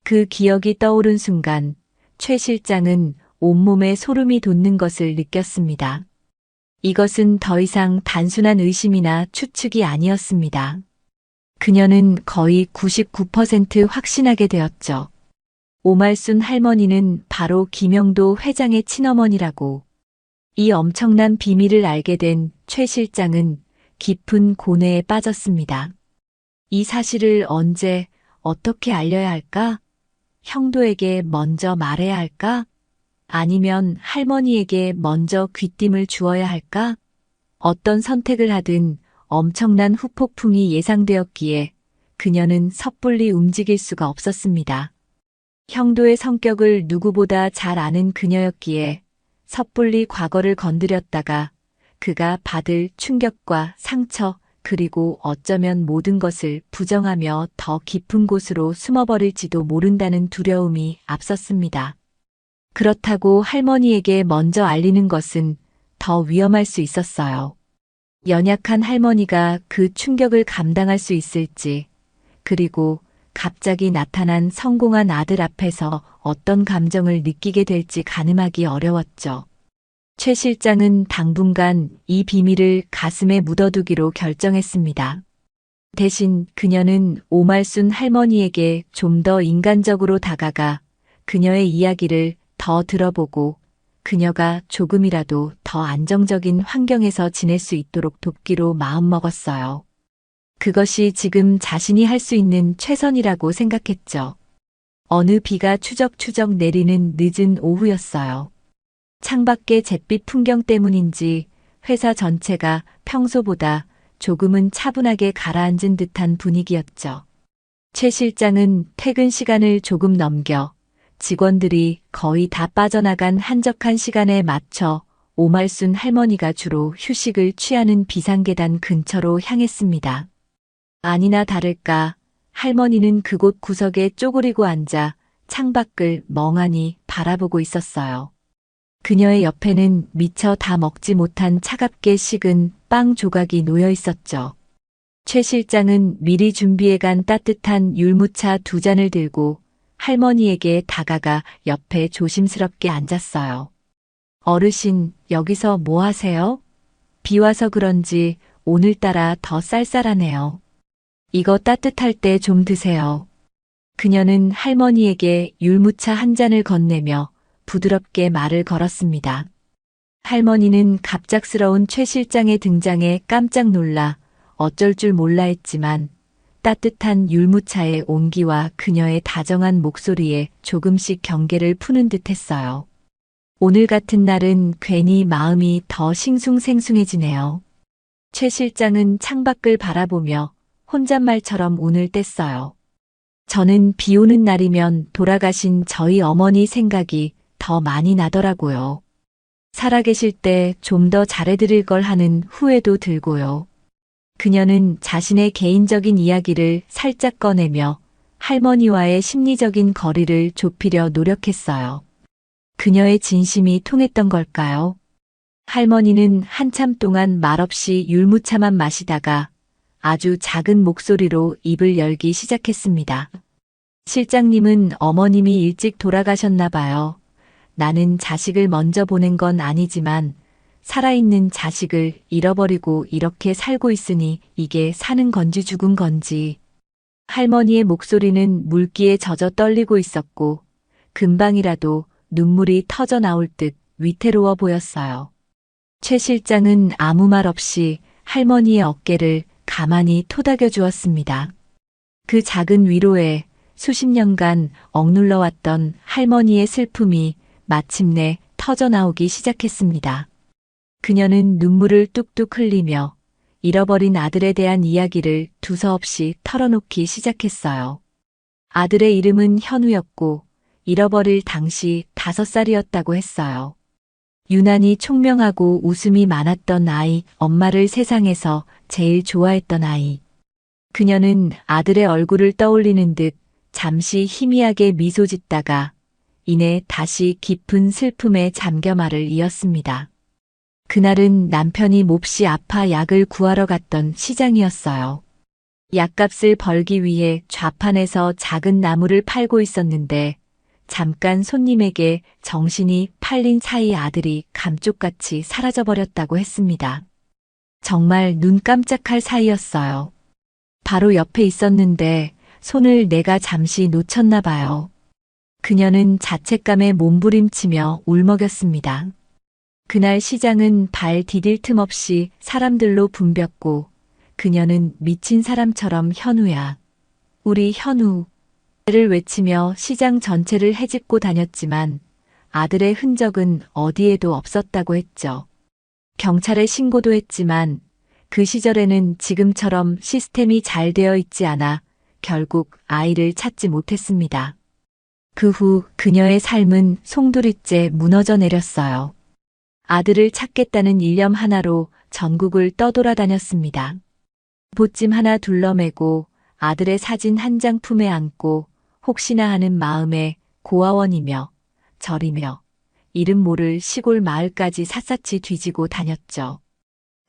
그 기억이 떠오른 순간 최 실장은 온몸에 소름이 돋는 것을 느꼈습니다. 이것은 더 이상 단순한 의심이나 추측이 아니었습니다. 그녀는 거의 99% 확신하게 되었죠. 오말순 할머니는 바로 김영도 회장의 친어머니라고. 이 엄청난 비밀을 알게 된 최 실장은 깊은 고뇌에 빠졌습니다. 이 사실을 언제, 어떻게 알려야 할까? 형도에게 먼저 말해야 할까? 아니면 할머니에게 먼저 귀띔을 주어야 할까? 어떤 선택을 하든 엄청난 후폭풍이 예상되었기에 그녀는 섣불리 움직일 수가 없었습니다. 형도의 성격을 누구보다 잘 아는 그녀였기에 섣불리 과거를 건드렸다가 그가 받을 충격과 상처 그리고 어쩌면 모든 것을 부정하며 더 깊은 곳으로 숨어버릴지도 모른다는 두려움이 앞섰습니다. 그렇다고 할머니에게 먼저 알리는 것은 더 위험할 수 있었어요. 연약한 할머니가 그 충격을 감당할 수 있을지, 그리고 갑자기 나타난 성공한 아들 앞에서 어떤 감정을 느끼게 될지 가늠하기 어려웠죠. 최 실장은 당분간 이 비밀을 가슴에 묻어두기로 결정했습니다. 대신 그녀는 오말순 할머니에게 좀 더 인간적으로 다가가 그녀의 이야기를 더 들어보고 그녀가 조금이라도 더 안정적인 환경에서 지낼 수 있도록 돕기로 마음먹었어요. 그것이 지금 자신이 할 수 있는 최선이라고 생각했죠. 어느 비가 추적추적 내리는 늦은 오후였어요. 창밖의 잿빛 풍경 때문인지 회사 전체가 평소보다 조금은 차분하게 가라앉은 듯한 분위기였죠. 최 실장은 퇴근 시간을 조금 넘겨 직원들이 거의 다 빠져나간 한적한 시간에 맞춰 오말순 할머니가 주로 휴식을 취하는 비상계단 근처로 향했습니다. 아니나 다를까 할머니는 그곳 구석에 쪼그리고 앉아 창밖을 멍하니 바라보고 있었어요. 그녀의 옆에는 미처 다 먹지 못한 차갑게 식은 빵 조각이 놓여 있었죠. 최 실장은 미리 준비해간 따뜻한 율무차 2잔을 들고 할머니에게 다가가 옆에 조심스럽게 앉았어요. 어르신, 여기서 뭐 하세요? 비 와서 그런지 오늘따라 더 쌀쌀하네요. 이거 따뜻할 때 좀 드세요. 그녀는 할머니에게 율무차 한 잔을 건네며 부드럽게 말을 걸었습니다. 할머니는 갑작스러운 최 실장의 등장에 깜짝 놀라 어쩔 줄 몰라 했지만 따뜻한 율무차의 온기와 그녀의 다정한 목소리에 조금씩 경계를 푸는 듯 했어요. 오늘 같은 날은 괜히 마음이 더 싱숭생숭해지네요. 최 실장은 창밖을 바라보며 혼잣말처럼 운을 뗐어요. 저는 비 오는 날이면 돌아가신 저희 어머니 생각이 더 많이 나더라고요. 살아계실 때 좀 더 잘해드릴 걸 하는 후회도 들고요. 그녀는 자신의 개인적인 이야기를 살짝 꺼내며 할머니와의 심리적인 거리를 좁히려 노력했어요. 그녀의 진심이 통했던 걸까요? 할머니는 한참 동안 말없이 율무차만 마시다가 아주 작은 목소리로 입을 열기 시작했습니다. 실장님은 어머님이 일찍 돌아가셨나 봐요. 나는 자식을 먼저 보낸 건 아니지만 살아있는 자식을 잃어버리고 이렇게 살고 있으니 이게 사는 건지 죽은 건지. 할머니의 목소리는 물기에 젖어 떨리고 있었고 금방이라도 눈물이 터져 나올 듯 위태로워 보였어요. 최 실장은 아무 말 없이 할머니의 어깨를 가만히 토닥여 주었습니다. 그 작은 위로에 수십 년간 억눌러왔던 할머니의 슬픔이 마침내 터져 나오기 시작했습니다. 그녀는 눈물을 뚝뚝 흘리며 잃어버린 아들에 대한 이야기를 두서없이 털어놓기 시작했어요. 아들의 이름은 현우였고 잃어버릴 당시 5살이었다고 했어요. 유난히 총명하고 웃음이 많았던 아이, 엄마를 세상에서 제일 좋아했던 아이. 그녀는 아들의 얼굴을 떠올리는 듯 잠시 희미하게 미소 짓다가 이내 다시 깊은 슬픔에 잠겨 말을 이었습니다. 그날은 남편이 몹시 아파 약을 구하러 갔던 시장이었어요. 약값을 벌기 위해 좌판에서 작은 나무를 팔고 있었는데 잠깐 손님에게 정신이 팔린 사이 아들이 감쪽같이 사라져버렸다고 했습니다. 정말 눈 깜짝할 사이였어요. 바로 옆에 있었는데 손을 내가 잠시 놓쳤나 봐요. 그녀는 자책감에 몸부림치며 울먹였습니다. 그날 시장은 발 디딜 틈 없이 사람들로 붐볐고 그녀는 미친 사람처럼 현우야, 우리 현우 를 외치며 시장 전체를 헤집고 다녔지만 아들의 흔적은 어디에도 없었다고 했죠. 경찰에 신고도 했지만 그 시절에는 지금처럼 시스템이 잘 되어 있지 않아 결국 아이를 찾지 못했습니다. 그 후 그녀의 삶은 송두리째 무너져 내렸어요. 아들을 찾겠다는 일념 하나로 전국을 떠돌아다녔습니다. 보찜 하나 둘러매고 아들의 사진 한 장 품에 안고 혹시나 하는 마음에 고아원이며 절이며 이름 모를 시골 마을까지 샅샅이 뒤지고 다녔죠.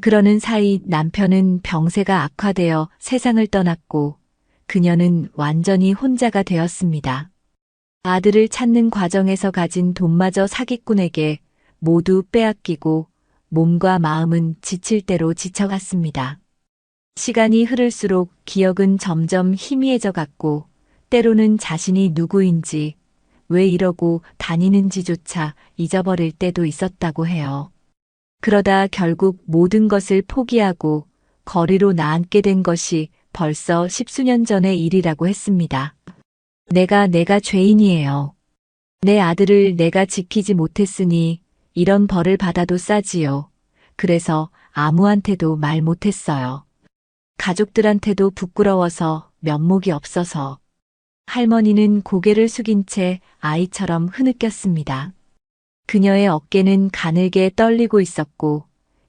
그러는 사이 남편은 병세가 악화되어 세상을 떠났고 그녀는 완전히 혼자가 되었습니다. 아들을 찾는 과정에서 가진 돈마저 사기꾼에게 모두 빼앗기고 몸과 마음은 지칠 대로 지쳐갔습니다. 시간이 흐를수록 기억은 점점 희미해져 갔고 때로는 자신이 누구인지 왜 이러고 다니는지조차 잊어버릴 때도 있었다고 해요. 그러다 결국 모든 것을 포기하고 거리로 나앉게 된 것이 벌써 10수년 전의 일이라고 했습니다. 내가 죄인이에요. 내 아들을 내가 지키지 못했으니 이런 벌을 받아도 싸지요. 그래서 아무한테도 말 못했어요. 가족들한테도 부끄러워서 면목이 없어서. 할머니는 고개를 숙인 채 아이처럼 흐느꼈습니다. 그녀의 어깨는 가늘게 떨리고 있었고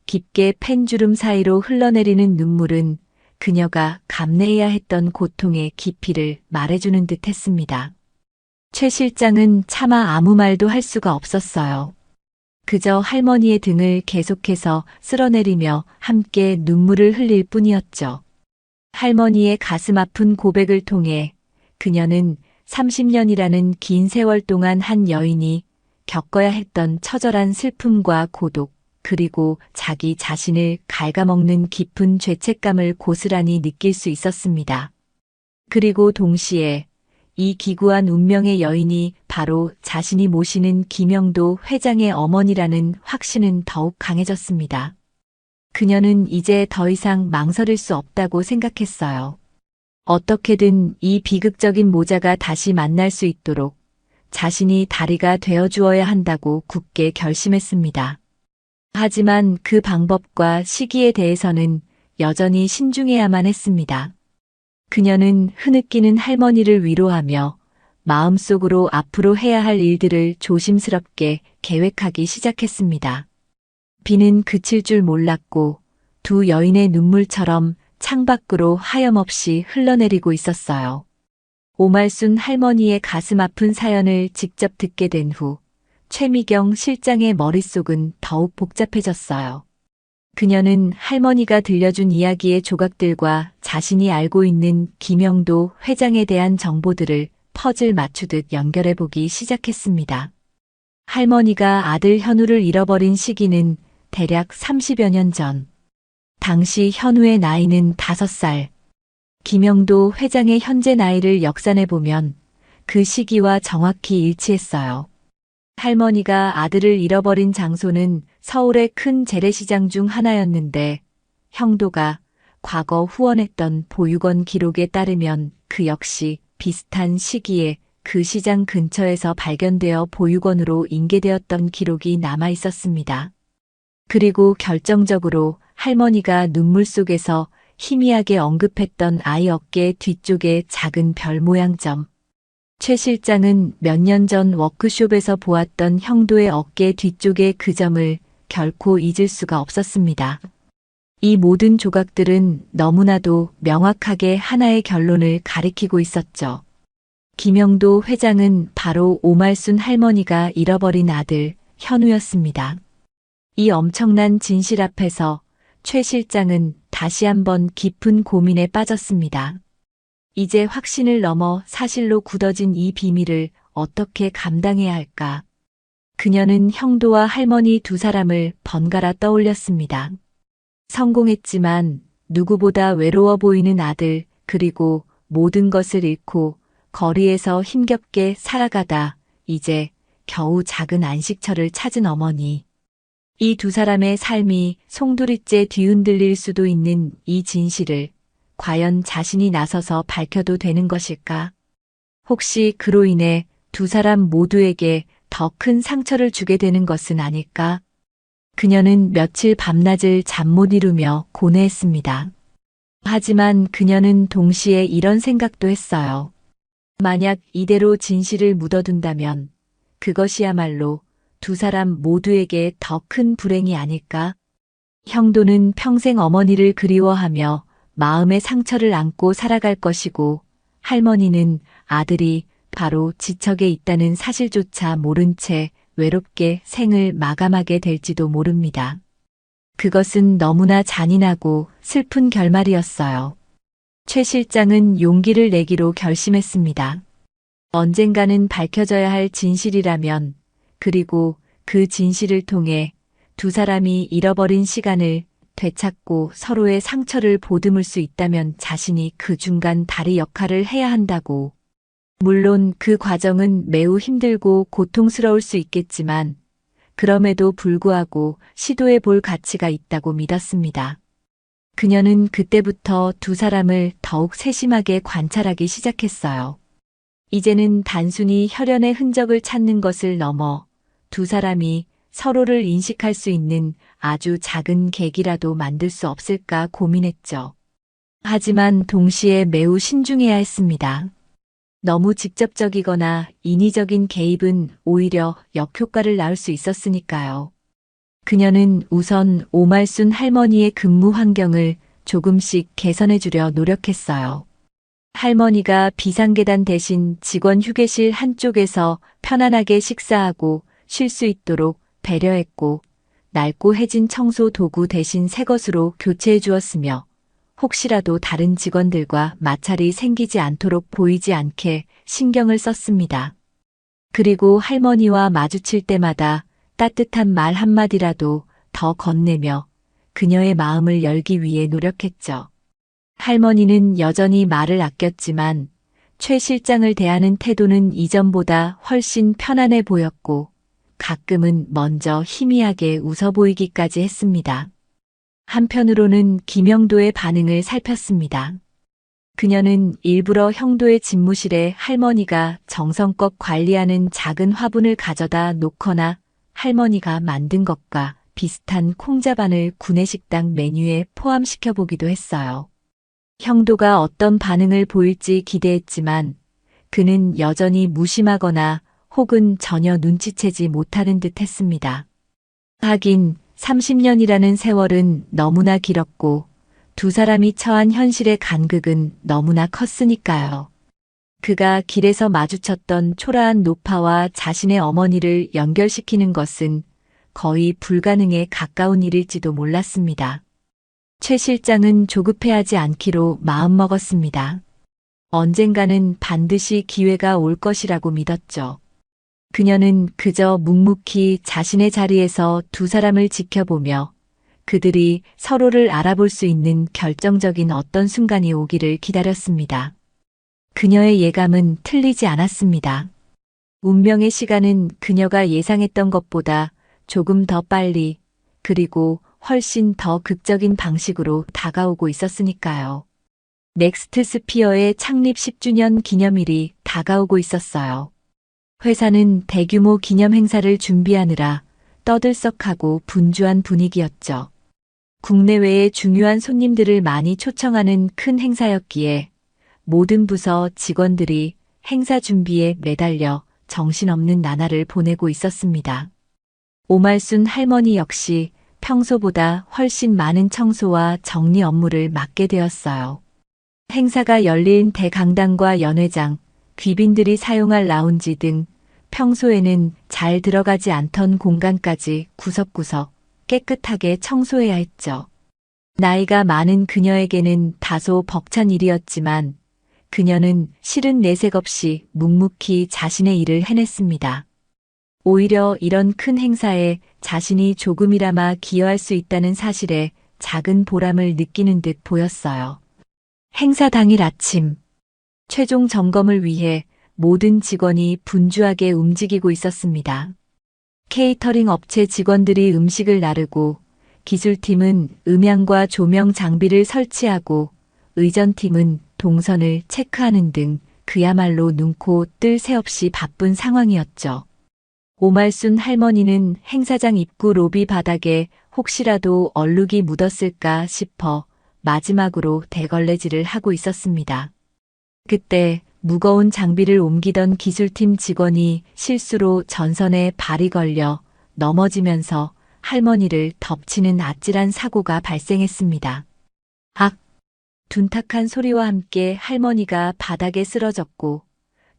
깊게 펜주름 사이로 흘러내리는 눈물은 그녀가 감내해야 했던 고통의 깊이를 말해주는 듯 했습니다. 최 실장은 차마 아무 말도 할 수가 없었어요. 그저 할머니의 등을 계속해서 쓸어내리며 함께 눈물을 흘릴 뿐이었죠. 할머니의 가슴 아픈 고백을 통해 그녀는 30년이라는 긴 세월 동안 한 여인이 겪어야 했던 처절한 슬픔과 고독, 그리고 자기 자신을 갉아먹는 깊은 죄책감을 고스란히 느낄 수 있었습니다. 그리고 동시에 이 기구한 운명의 여인이 바로 자신이 모시는 김영도 회장의 어머니라는 확신은 더욱 강해졌습니다. 그녀는 이제 더 이상 망설일 수 없다고 생각했어요. 어떻게든 이 비극적인 모자가 다시 만날 수 있도록 자신이 다리가 되어주어야 한다고 굳게 결심했습니다. 하지만 그 방법과 시기에 대해서는 여전히 신중해야만 했습니다. 그녀는 흐느끼는 할머니를 위로하며 마음속으로 앞으로 해야 할 일들을 조심스럽게 계획하기 시작했습니다. 비는 그칠 줄 몰랐고 두 여인의 눈물처럼 창밖으로 하염없이 흘러내리고 있었어요. 오말순 할머니의 가슴 아픈 사연을 직접 듣게 된 후 최미경 실장의 머릿속은 더욱 복잡해졌어요. 그녀는 할머니가 들려준 이야기의 조각들과 자신이 알고 있는 김영도 회장에 대한 정보들을 퍼즐 맞추듯 연결해보기 시작했습니다. 할머니가 아들 현우를 잃어버린 시기는 대략 30여 년 전. 당시 현우의 나이는 5살. 김영도 회장의 현재 나이를 역산해보면 그 시기와 정확히 일치했어요. 할머니가 아들을 잃어버린 장소는 서울의 큰 재래시장 중 하나였는데 형도가 과거 후원했던 보육원 기록에 따르면 그 역시 비슷한 시기에 그 시장 근처에서 발견되어 보육원으로 인계되었던 기록이 남아 있었습니다. 그리고 결정적으로 할머니가 눈물 속에서 희미하게 언급했던 아이 어깨 뒤쪽의 작은 별 모양 점. 최 실장은 몇 년 전 워크숍에서 보았던 형도의 어깨 뒤쪽의 그 점을 결코 잊을 수가 없었습니다. 이 모든 조각들은 너무나도 명확하게 하나의 결론을 가리키고 있었죠. 김영도 회장은 바로 오말순 할머니가 잃어버린 아들 현우였습니다. 이 엄청난 진실 앞에서 최 실장은 다시 한번 깊은 고민에 빠졌습니다. 이제 확신을 넘어 사실로 굳어진 이 비밀을 어떻게 감당해야 할까? 그녀는 형도와 할머니 두 사람을 번갈아 떠올렸습니다. 성공했지만 누구보다 외로워 보이는 아들, 그리고 모든 것을 잃고 거리에서 힘겹게 살아가다 이제 겨우 작은 안식처를 찾은 어머니. 이 두 사람의 삶이 송두리째 뒤흔들릴 수도 있는 이 진실을 과연 자신이 나서서 밝혀도 되는 것일까? 혹시 그로 인해 두 사람 모두에게 더 큰 상처를 주게 되는 것은 아닐까? 그녀는 며칠 밤낮을 잠 못 이루며 고뇌했습니다. 하지만 그녀는 동시에 이런 생각도 했어요. 만약 이대로 진실을 묻어둔다면 그것이야말로 두 사람 모두에게 더 큰 불행이 아닐까? 형도는 평생 어머니를 그리워하며 마음의 상처를 안고 살아갈 것이고 할머니는 아들이 바로 지척에 있다는 사실조차 모른 채 외롭게 생을 마감하게 될지도 모릅니다. 그것은 너무나 잔인하고 슬픈 결말이었어요. 최 실장은 용기를 내기로 결심했습니다. 언젠가는 밝혀져야 할 진실이라면, 그리고 그 진실을 통해 두 사람이 잃어버린 시간을 되찾고 서로의 상처를 보듬을 수 있다면 자신이 그 중간 다리 역할을 해야 한다고. 물론 그 과정은 매우 힘들고 고통스러울 수 있겠지만 그럼에도 불구하고 시도해 볼 가치가 있다고 믿었습니다. 그녀는 그때부터 두 사람을 더욱 세심하게 관찰하기 시작했어요. 이제는 단순히 혈연의 흔적을 찾는 것을 넘어 두 사람이 서로를 인식할 수 있는 아주 작은 계기라도 만들 수 없을까 고민했죠. 하지만 동시에 매우 신중해야 했습니다. 너무 직접적이거나 인위적인 개입은 오히려 역효과를 낳을 수 있었으니까요. 그녀는 우선 오말순 할머니의 근무 환경을 조금씩 개선해 주려 노력했어요. 할머니가 비상계단 대신 직원 휴게실 한쪽에서 편안하게 식사하고 쉴 수 있도록 배려했고, 낡고 해진 청소 도구 대신 새 것으로 교체해 주었으며, 혹시라도 다른 직원들과 마찰이 생기지 않도록 보이지 않게 신경을 썼습니다. 그리고 할머니와 마주칠 때마다 따뜻한 말 한마디라도 더 건네며 그녀의 마음을 열기 위해 노력했죠. 할머니는 여전히 말을 아꼈지만 최 실장을 대하는 태도는 이전보다 훨씬 편안해 보였고 가끔은 먼저 희미하게 웃어 보이기까지 했습니다. 한편으로는 김영도의 반응을 살폈습니다. 그녀는 일부러 형도의 집무실에 할머니가 정성껏 관리하는 작은 화분을 가져다 놓거나 할머니가 만든 것과 비슷한 콩자반을 구내식당 메뉴에 포함시켜 보기도 했어요. 형도가 어떤 반응을 보일지 기대했지만 그는 여전히 무심하거나 혹은 전혀 눈치채지 못하는 듯 했습니다. 하긴 30년이라는 세월은 너무나 길었고 두 사람이 처한 현실의 간극은 너무나 컸으니까요. 그가 길에서 마주쳤던 초라한 노파와 자신의 어머니를 연결시키는 것은 거의 불가능에 가까운 일일지도 몰랐습니다. 최 실장은 조급해하지 않기로 마음먹었습니다. 언젠가는 반드시 기회가 올 것이라고 믿었죠. 그녀는 그저 묵묵히 자신의 자리에서 두 사람을 지켜보며 그들이 서로를 알아볼 수 있는 결정적인 어떤 순간이 오기를 기다렸습니다. 그녀의 예감은 틀리지 않았습니다. 운명의 시간은 그녀가 예상했던 것보다 조금 더 빨리 그리고 훨씬 더 극적인 방식으로 다가오고 있었으니까요. 넥스트 스피어의 창립 10주년 기념일이 다가오고 있었어요. 회사는 대규모 기념 행사를 준비하느라 떠들썩하고 분주한 분위기였죠. 국내외의 중요한 손님들을 많이 초청하는 큰 행사였기에 모든 부서 직원들이 행사 준비에 매달려 정신없는 나날을 보내고 있었습니다. 오말순 할머니 역시 평소보다 훨씬 많은 청소와 정리 업무를 맡게 되었어요. 행사가 열린 대강당과 연회장, 귀빈들이 사용할 라운지 등 평소에는 잘 들어가지 않던 공간까지 구석구석 깨끗하게 청소해야 했죠. 나이가 많은 그녀에게는 다소 벅찬 일이었지만 그녀는 실은 내색 없이 묵묵히 자신의 일을 해냈습니다. 오히려 이런 큰 행사에 자신이 조금이나마 기여할 수 있다는 사실에 작은 보람을 느끼는 듯 보였어요. 행사 당일 아침, 최종 점검을 위해 모든 직원이 분주하게 움직이고 있었습니다. 케이터링 업체 직원들이 음식을 나르고 기술팀은 음향과 조명 장비를 설치하고 의전팀은 동선을 체크하는 등 그야말로 눈코 뜰 새 없이 바쁜 상황이었죠. 오말순 할머니는 행사장 입구 로비 바닥에 혹시라도 얼룩이 묻었을까 싶어 마지막으로 대걸레질을 하고 있었습니다. 그때 무거운 장비를 옮기던 기술팀 직원이 실수로 전선에 발이 걸려 넘어지면서 할머니를 덮치는 아찔한 사고가 발생했습니다. 악! 둔탁한 소리와 함께 할머니가 바닥에 쓰러졌고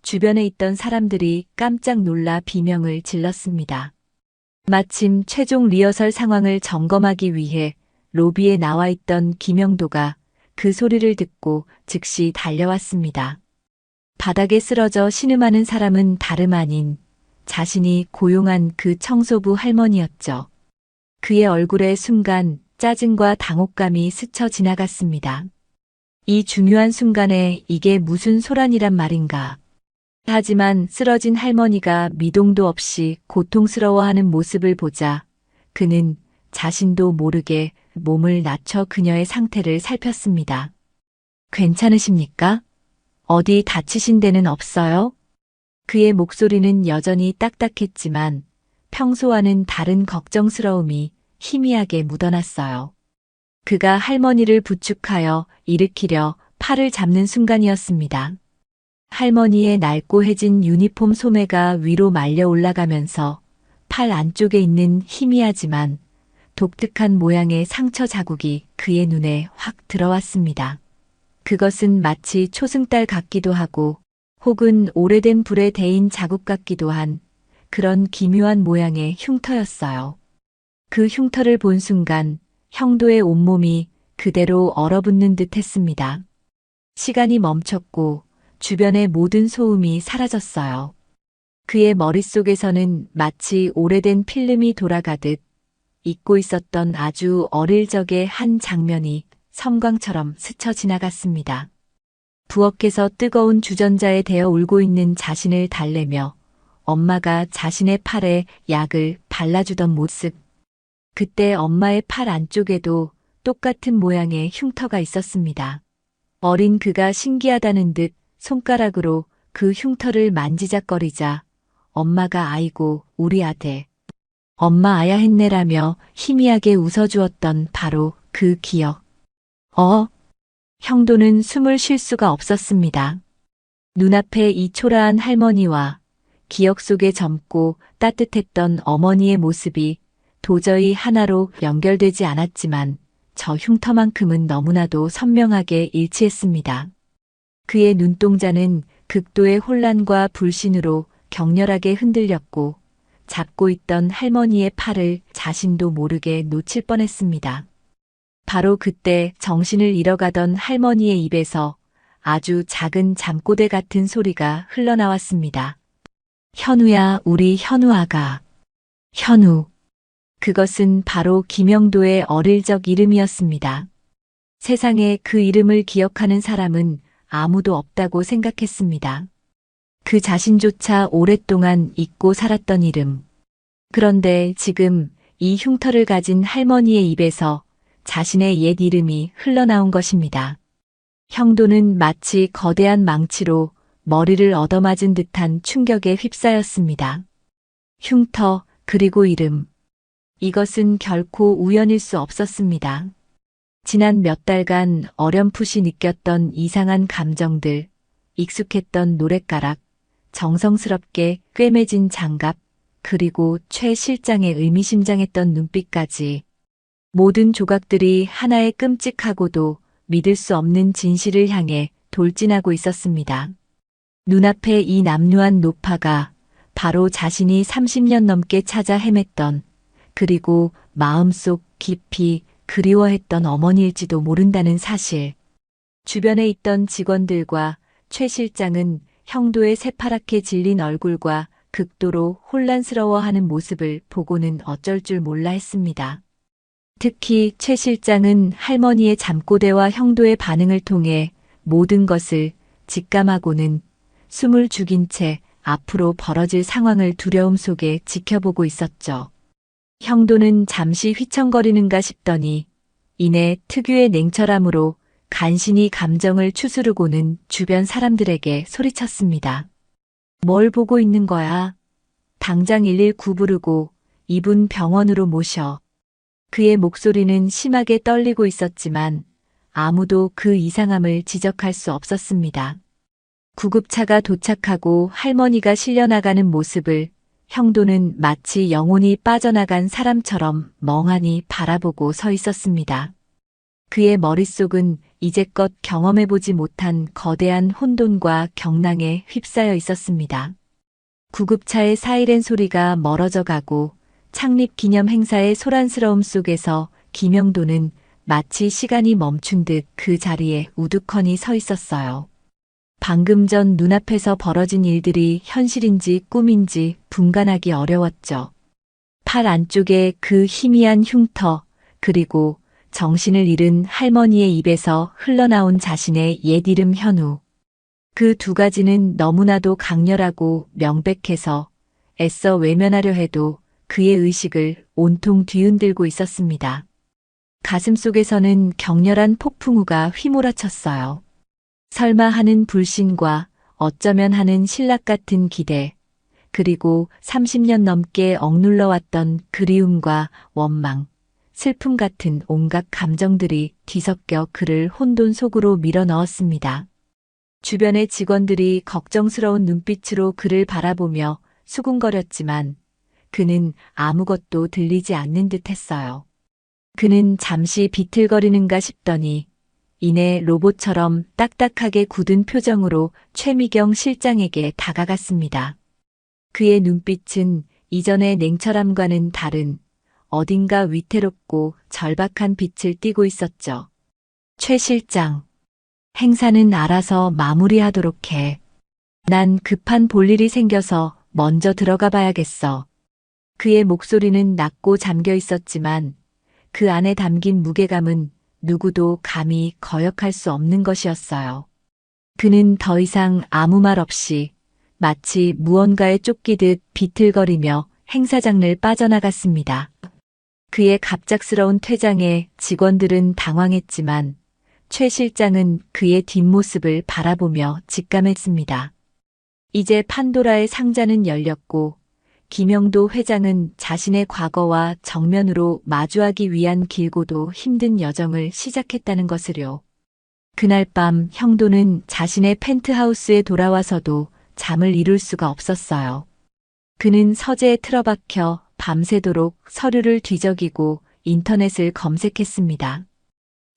주변에 있던 사람들이 깜짝 놀라 비명을 질렀습니다. 마침 최종 리허설 상황을 점검하기 위해 로비에 나와 있던 김영도가 그 소리를 듣고 즉시 달려왔습니다. 바닥에 쓰러져 신음하는 사람은 다름 아닌 자신이 고용한 그 청소부 할머니였죠. 그의 얼굴에 순간 짜증과 당혹감이 스쳐 지나갔습니다. 이 중요한 순간에 이게 무슨 소란이란 말인가. 하지만 쓰러진 할머니가 미동도 없이 고통스러워하는 모습을 보자 그는 자신도 모르게 몸을 낮춰 그녀의 상태를 살폈습니다. 괜찮으십니까? 어디 다치신 데는 없어요? 그의 목소리는 여전히 딱딱했지만 평소와는 다른 걱정스러움이 희미하게 묻어났어요. 그가 할머니를 부축하여 일으키려 팔을 잡는 순간이었습니다. 할머니의 낡고해진 유니폼 소매가 위로 말려 올라가면서 팔 안쪽에 있는 희미하지만 독특한 모양의 상처 자국이 그의 눈에 확 들어왔습니다. 그것은 마치 초승달 같기도 하고 혹은 오래된 불에 데인 자국 같기도 한 그런 기묘한 모양의 흉터였어요. 그 흉터를 본 순간 형도의 온몸이 그대로 얼어붙는 듯 했습니다. 시간이 멈췄고 주변의 모든 소음이 사라졌어요. 그의 머릿속에서는 마치 오래된 필름이 돌아가듯 잊고 있었던 아주 어릴 적의 한 장면이 섬광처럼 스쳐 지나갔습니다. 부엌에서 뜨거운 주전자에 데어 울고 있는 자신을 달래며 엄마가 자신의 팔에 약을 발라주던 모습. 그때 엄마의 팔 안쪽에도 똑같은 모양의 흉터가 있었습니다. 어린 그가 신기하다는 듯 손가락으로 그 흉터를 만지작거리자 엄마가 아이고 우리 아들. 엄마 아야 했네라며 희미하게 웃어주었던 바로 그 기억. 형도는 숨을 쉴 수가 없었습니다. 눈앞에 이 초라한 할머니와 기억 속에 젊고 따뜻했던 어머니의 모습이 도저히 하나로 연결되지 않았지만 저 흉터만큼은 너무나도 선명하게 일치했습니다. 그의 눈동자는 극도의 혼란과 불신으로 격렬하게 흔들렸고 잡고 있던 할머니의 팔을 자신도 모르게 놓칠 뻔했습니다. 바로 그때 정신을 잃어가던 할머니의 입에서 아주 작은 잠꼬대 같은 소리가 흘러나왔습니다. 현우야, 우리 현우 아가. 현우. 그것은 바로 김영도의 어릴 적 이름이었습니다. 세상에 그 이름을 기억하는 사람은 아무도 없다고 생각했습니다. 그 자신조차 오랫동안 잊고 살았던 이름. 그런데 지금 이 흉터를 가진 할머니의 입에서 자신의 옛 이름이 흘러나온 것입니다. 형도는 마치 거대한 망치로 머리를 얻어맞은 듯한 충격에 휩싸였습니다. 흉터, 그리고 이름. 이것은 결코 우연일 수 없었습니다. 지난 몇 달간 어렴풋이 느꼈던 이상한 감정들, 익숙했던 노랫가락, 정성스럽게 꿰매진 장갑, 그리고 최 실장의 의미심장했던 눈빛까지 모든 조각들이 하나의 끔찍하고도 믿을 수 없는 진실을 향해 돌진하고 있었습니다. 눈앞에 이 남루한 노파가 바로 자신이 30년 넘게 찾아 헤맸던, 그리고 마음속 깊이 그리워했던 어머니일지도 모른다는 사실. 주변에 있던 직원들과 최 실장은 형도의 새파랗게 질린 얼굴과 극도로 혼란스러워하는 모습을 보고는 어쩔 줄 몰라 했습니다. 특히 최 실장은 할머니의 잠꼬대와 형도의 반응을 통해 모든 것을 직감하고는 숨을 죽인 채 앞으로 벌어질 상황을 두려움 속에 지켜보고 있었죠. 형도는 잠시 휘청거리는가 싶더니 이내 특유의 냉철함으로 간신히 감정을 추스르고는 주변 사람들에게 소리쳤습니다. 뭘 보고 있는 거야? 당장 119 부르고 이분 병원으로 모셔. 그의 목소리는 심하게 떨리고 있었지만 아무도 그 이상함을 지적할 수 없었습니다. 구급차가 도착하고 할머니가 실려나가는 모습을 형도는 마치 영혼이 빠져나간 사람처럼 멍하니 바라보고 서 있었습니다. 그의 머릿속은 이제껏 경험해보지 못한 거대한 혼돈과 경랑에 휩싸여 있었습니다. 구급차의 사이렌 소리가 멀어져 가고 창립 기념 행사의 소란스러움 속에서 김영도는 마치 시간이 멈춘 듯 그 자리에 우두커니 서 있었어요. 방금 전 눈앞에서 벌어진 일들이 현실인지 꿈인지 분간하기 어려웠죠. 팔 안쪽에 그 희미한 흉터, 그리고 정신을 잃은 할머니의 입에서 흘러나온 자신의 옛 이름 현우. 그 두 가지는 너무나도 강렬하고 명백해서 애써 외면하려 해도 그의 의식을 온통 뒤흔들고 있었습니다. 가슴속에서는 격렬한 폭풍우가 휘몰아쳤어요. 설마 하는 불신과 어쩌면 하는 신락 같은 기대, 그리고 30년 넘게 억눌러왔던 그리움과 원망, 슬픔 같은 온갖 감정들이 뒤섞여 그를 혼돈 속으로 밀어넣었습니다. 주변의 직원들이 걱정스러운 눈빛으로 그를 바라보며 수군거렸지만 그는 아무것도 들리지 않는 듯 했어요. 그는 잠시 비틀거리는가 싶더니 이내 로봇처럼 딱딱하게 굳은 표정으로 최미경 실장에게 다가갔습니다. 그의 눈빛은 이전의 냉철함과는 다른 어딘가 위태롭고 절박한 빛을 띠고 있었죠. 최 실장, 행사는 알아서 마무리하도록 해. 난 급한 볼일이 생겨서 먼저 들어가 봐야겠어. 그의 목소리는 낮고 잠겨 있었지만 그 안에 담긴 무게감은 누구도 감히 거역할 수 없는 것이었어요. 그는 더 이상 아무 말 없이 마치 무언가에 쫓기듯 비틀거리며 행사장을 빠져나갔습니다. 그의 갑작스러운 퇴장에 직원들은 당황했지만 최 실장은 그의 뒷모습을 바라보며 직감했습니다. 이제 판도라의 상자는 열렸고 김영도 회장은 자신의 과거와 정면으로 마주하기 위한 길고도 힘든 여정을 시작했다는 것을요. 그날 밤 형도는 자신의 펜트하우스에 돌아와서도 잠을 이룰 수가 없었어요. 그는 서재에 틀어박혀 밤새도록 서류를 뒤적이고 인터넷을 검색했습니다.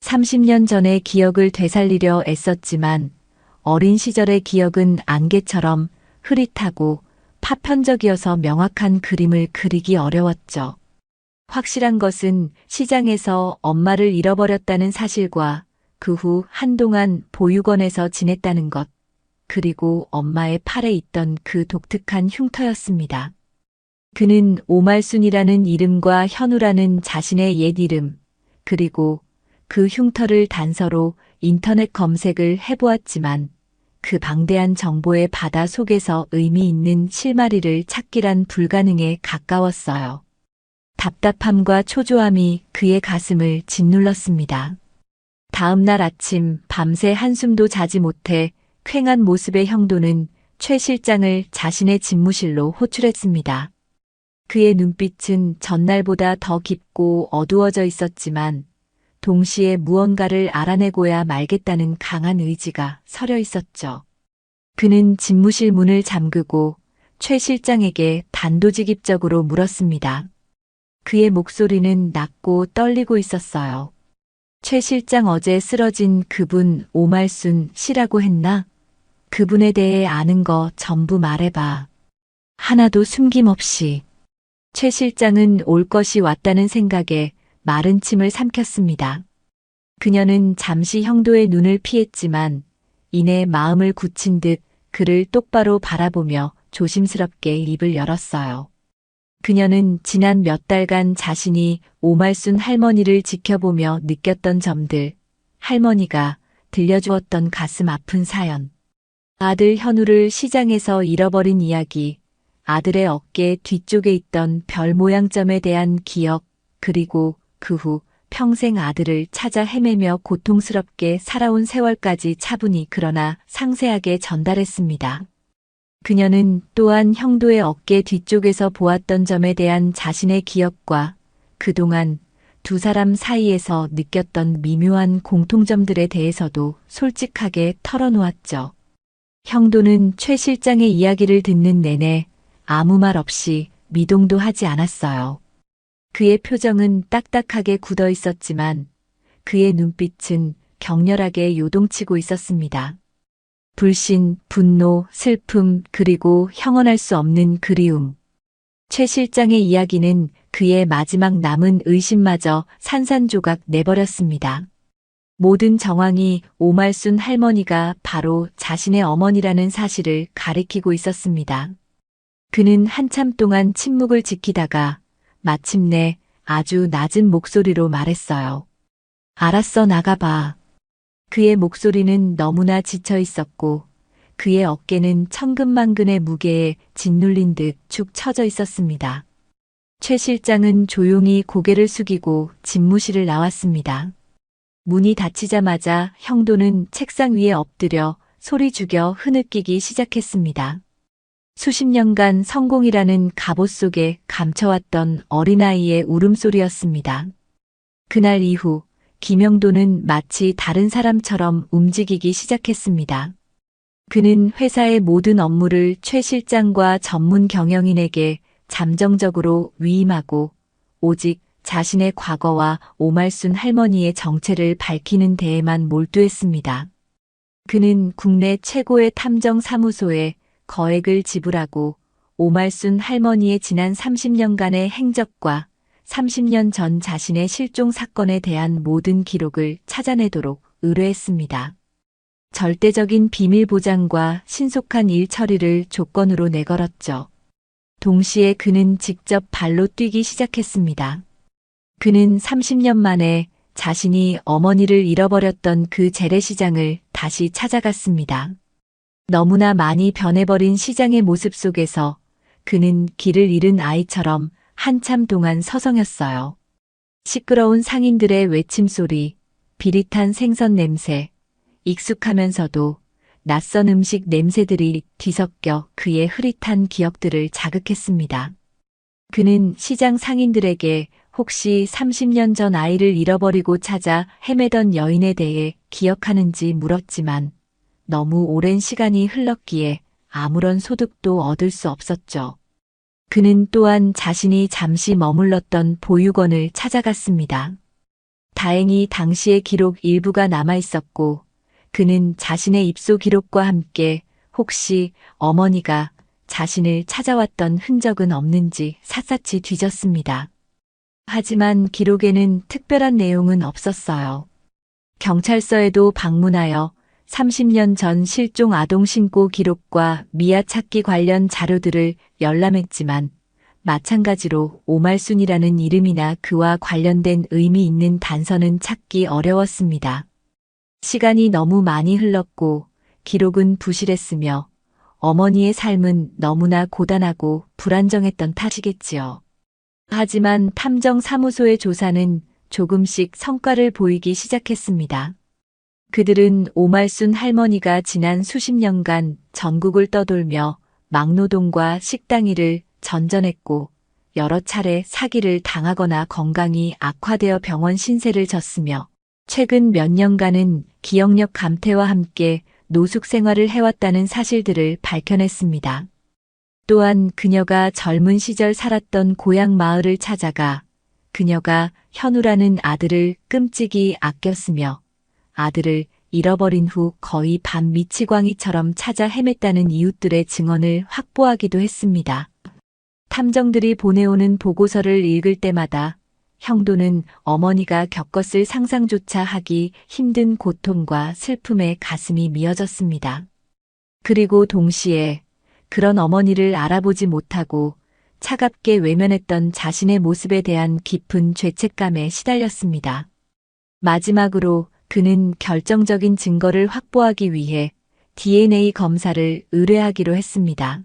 30년 전의 기억을 되살리려 애썼지만 어린 시절의 기억은 안개처럼 흐릿하고 파편적이어서 명확한 그림을 그리기 어려웠죠. 확실한 것은 시장에서 엄마를 잃어버렸다는 사실과 그 후 한동안 보육원에서 지냈다는 것, 그리고 엄마의 팔에 있던 그 독특한 흉터였습니다. 그는 오말순이라는 이름과 현우라는 자신의 옛 이름, 그리고 그 흉터를 단서로 인터넷 검색을 해보았지만 그 방대한 정보의 바다 속에서 의미 있는 실마리를 찾기란 불가능에 가까웠어요. 답답함과 초조함이 그의 가슴을 짓눌렀습니다. 다음 날 아침 밤새 한숨도 자지 못해 퀭한 모습의 형도는 최 실장을 자신의 집무실로 호출했습니다. 그의 눈빛은 전날보다 더 깊고 어두워져 있었지만 동시에 무언가를 알아내고야 말겠다는 강한 의지가 서려 있었죠. 그는 집무실 문을 잠그고 최 실장에게 단도직입적으로 물었습니다. 그의 목소리는 낮고 떨리고 있었어요. 최 실장 어제 쓰러진 그분 오말순 씨라고 했나? 그분에 대해 아는 거 전부 말해봐. 하나도 숨김없이. 최 실장은 올 것이 왔다는 생각에 마른 침을 삼켰습니다. 그녀는 잠시 형도의 눈을 피했지만 이내 마음을 굳힌 듯 그를 똑바로 바라보며 조심스럽게 입을 열었어요. 그녀는 지난 몇 달간 자신이 오말순 할머니를 지켜보며 느꼈던 점들, 할머니가 들려주었던 가슴 아픈 사연, 아들 현우를 시장에서 잃어버린 이야기, 아들의 어깨 뒤쪽에 있던 별 모양점에 대한 기억, 그리고 그 후 평생 아들을 찾아 헤매며 고통스럽게 살아온 세월까지 차분히 그러나 상세하게 전달했습니다. 그녀는 또한 형도의 어깨 뒤쪽에서 보았던 점에 대한 자신의 기억과 그동안 두 사람 사이에서 느꼈던 미묘한 공통점들에 대해서도 솔직하게 털어놓았죠. 형도는 최 실장의 이야기를 듣는 내내 아무 말 없이 미동도 하지 않았어요. 그의 표정은 딱딱하게 굳어 있었지만 그의 눈빛은 격렬하게 요동치고 있었습니다. 불신, 분노, 슬픔, 그리고 형언할 수 없는 그리움. 최 실장의 이야기는 그의 마지막 남은 의심마저 산산조각 내버렸습니다. 모든 정황이 오말순 할머니가 바로 자신의 어머니라는 사실을 가리키고 있었습니다. 그는 한참 동안 침묵을 지키다가 마침내 아주 낮은 목소리로 말했어요. 알았어, 나가봐. 그의 목소리는 너무나 지쳐 있었고 그의 어깨는 천근만근의 무게에 짓눌린 듯 축 처져 있었습니다. 최 실장은 조용히 고개를 숙이고 집무실을 나왔습니다. 문이 닫히자마자 형도는 책상 위에 엎드려 소리 죽여 흐느끼기 시작했습니다. 수십 년간 성공이라는 갑옷 속에 감춰왔던 어린아이의 울음소리였습니다. 그날 이후 김영도는 마치 다른 사람처럼 움직이기 시작했습니다. 그는 회사의 모든 업무를 최 실장과 전문 경영인에게 잠정적으로 위임하고 오직 자신의 과거와 오말순 할머니의 정체를 밝히는 데에만 몰두했습니다. 그는 국내 최고의 탐정 사무소에 거액을 지불하고 오말순 할머니의 지난 30년간의 행적과 30년 전 자신의 실종 사건에 대한 모든 기록을 찾아내도록 의뢰했습니다. 절대적인 비밀 보장과 신속한 일 처리를 조건으로 내걸었죠. 동시에 그는 직접 발로 뛰기 시작했습니다. 그는 30년 만에 자신이 어머니를 잃어버렸던 그 재래시장을 다시 찾아갔습니다. 너무나 많이 변해버린 시장의 모습 속에서 그는 길을 잃은 아이처럼 한참 동안 서성였어요. 시끄러운 상인들의 외침소리, 비릿한 생선 냄새, 익숙하면서도 낯선 음식 냄새들이 뒤섞여 그의 흐릿한 기억들을 자극했습니다. 그는 시장 상인들에게 혹시 30년 전 아이를 잃어버리고 찾아 헤매던 여인에 대해 기억하는지 물었지만 너무 오랜 시간이 흘렀기에 아무런 소득도 얻을 수 없었죠. 그는 또한 자신이 잠시 머물렀던 보육원을 찾아갔습니다. 다행히 당시의 기록 일부가 남아있었고 그는 자신의 입소 기록과 함께 혹시 어머니가 자신을 찾아왔던 흔적은 없는지 샅샅이 뒤졌습니다. 하지만 기록에는 특별한 내용은 없었어요. 경찰서에도 방문하여 30년 전 실종 아동 신고 기록과 미아 찾기 관련 자료들을 열람했지만 마찬가지로 오말순이라는 이름이나 그와 관련된 의미 있는 단서는 찾기 어려웠습니다. 시간이 너무 많이 흘렀고 기록은 부실했으며 어머니의 삶은 너무나 고단하고 불안정했던 탓이겠지요. 하지만 탐정사무소의 조사는 조금씩 성과를 보이기 시작했습니다. 그들은 오말순 할머니가 지난 수십 년간 전국을 떠돌며 막노동과 식당일을 전전했고 여러 차례 사기를 당하거나 건강이 악화되어 병원 신세를 졌으며 최근 몇 년간은 기억력 감퇴와 함께 노숙 생활을 해왔다는 사실들을 밝혀냈습니다. 또한 그녀가 젊은 시절 살았던 고향 마을을 찾아가 그녀가 현우라는 아들을 끔찍이 아꼈으며 아들을 잃어버린 후 거의 밤 미치광이처럼 찾아 헤맸다는 이웃들의 증언을 확보하기도 했습니다. 탐정들이 보내오는 보고서를 읽을 때마다 형도는 어머니가 겪었을 상상조차 하기 힘든 고통과 슬픔에 가슴이 미어졌습니다. 그리고 동시에 그런 어머니를 알아보지 못하고 차갑게 외면했던 자신의 모습에 대한 깊은 죄책감에 시달렸습니다. 마지막으로 그는 결정적인 증거를 확보하기 위해 DNA 검사를 의뢰하기로 했습니다.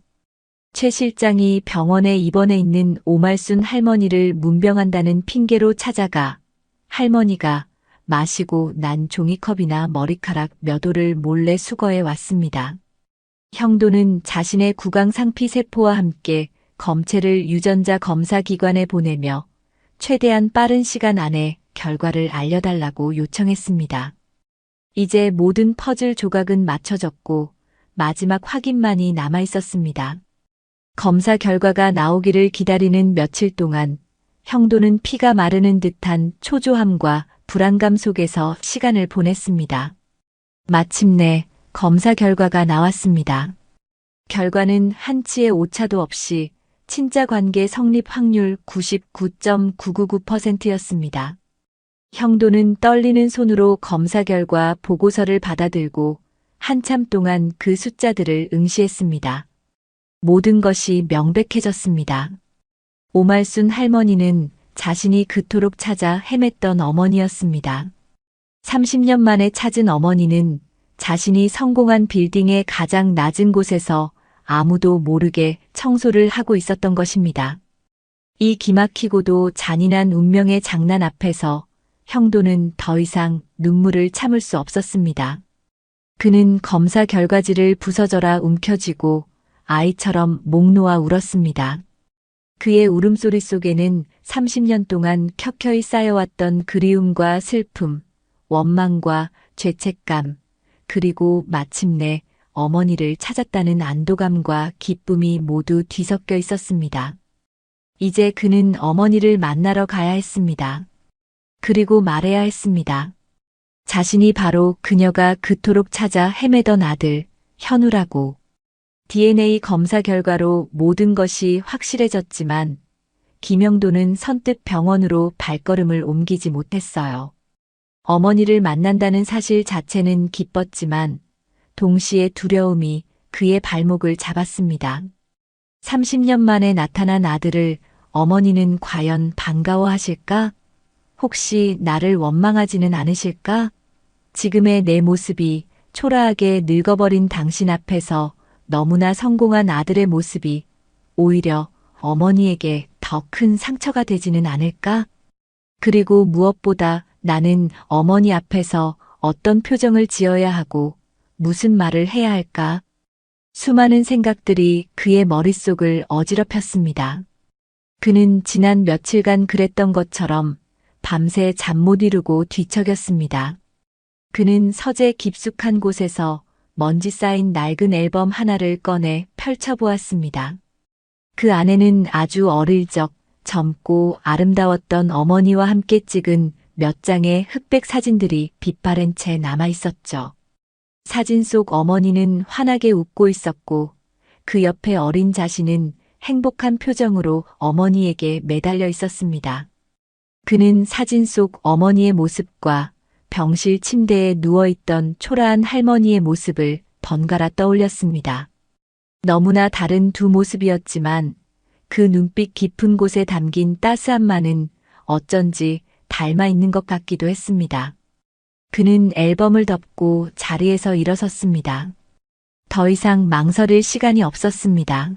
최 실장이 병원에 입원해 있는 오말순 할머니를 문병한다는 핑계로 찾아가 할머니가 마시고 난 종이컵이나 머리카락 몇 올을 몰래 수거해 왔습니다. 형도는 자신의 구강 상피 세포와 함께 검체를 유전자 검사 기관에 보내며 최대한 빠른 시간 안에 결과를 알려달라고 요청했습니다. 이제 모든 퍼즐 조각은 맞춰졌고 마지막 확인만이 남아 있었습니다. 검사 결과가 나오기를 기다리는 며칠 동안 형도는 피가 마르는 듯한 초조함과 불안감 속에서 시간을 보냈습니다. 마침내 검사 결과가 나왔습니다. 결과는 한치의 오차도 없이 친자 관계 성립 확률 99.999%였습니다. 형도는 떨리는 손으로 검사 결과 보고서를 받아들고 한참 동안 그 숫자들을 응시했습니다. 모든 것이 명백해졌습니다. 오말순 할머니는 자신이 그토록 찾아 헤맸던 어머니였습니다. 30년 만에 찾은 어머니는 자신이 성공한 빌딩의 가장 낮은 곳에서 아무도 모르게 청소를 하고 있었던 것입니다. 이 기막히고도 잔인한 운명의 장난 앞에서 형도는 더 이상 눈물을 참을 수 없었습니다. 그는 검사 결과지를 부서져라 움켜쥐고 아이처럼 목 놓아 울었습니다. 그의 울음소리 속에는 30년 동안 켜켜이 쌓여왔던 그리움과 슬픔, 원망과 죄책감, 그리고 마침내 어머니를 찾았다는 안도감과 기쁨이 모두 뒤섞여 있었습니다. 이제 그는 어머니를 만나러 가야 했습니다. 그리고 말해야 했습니다. 자신이 바로 그녀가 그토록 찾아 헤매던 아들, 현우라고. DNA 검사 결과로 모든 것이 확실해졌지만 김영도는 선뜻 병원으로 발걸음을 옮기지 못했어요. 어머니를 만난다는 사실 자체는 기뻤지만 동시에 두려움이 그의 발목을 잡았습니다. 30년 만에 나타난 아들을 어머니는 과연 반가워하실까? 혹시 나를 원망하지는 않으실까? 지금의 내 모습이 초라하게 늙어버린 당신 앞에서 너무나 성공한 아들의 모습이 오히려 어머니에게 더 큰 상처가 되지는 않을까? 그리고 무엇보다 나는 어머니 앞에서 어떤 표정을 지어야 하고 무슨 말을 해야 할까? 수많은 생각들이 그의 머릿속을 어지럽혔습니다. 그는 지난 며칠간 그랬던 것처럼 밤새 잠 못 이루고 뒤척였습니다. 그는 서재 깊숙한 곳에서 먼지 쌓인 낡은 앨범 하나를 꺼내 펼쳐보았습니다. 그 안에는 아주 어릴 적 젊고 아름다웠던 어머니와 함께 찍은 몇 장의 흑백 사진들이 빛바랜 채 남아 있었죠. 사진 속 어머니는 환하게 웃고 있었고 그 옆에 어린 자신은 행복한 표정으로 어머니에게 매달려 있었습니다. 그는 사진 속 어머니의 모습과 병실 침대에 누워있던 초라한 할머니의 모습을 번갈아 떠올렸습니다. 너무나 다른 두 모습이었지만 그 눈빛 깊은 곳에 담긴 따스함만은 어쩐지 닮아 있는 것 같기도 했습니다. 그는 앨범을 덮고 자리에서 일어섰습니다. 더 이상 망설일 시간이 없었습니다.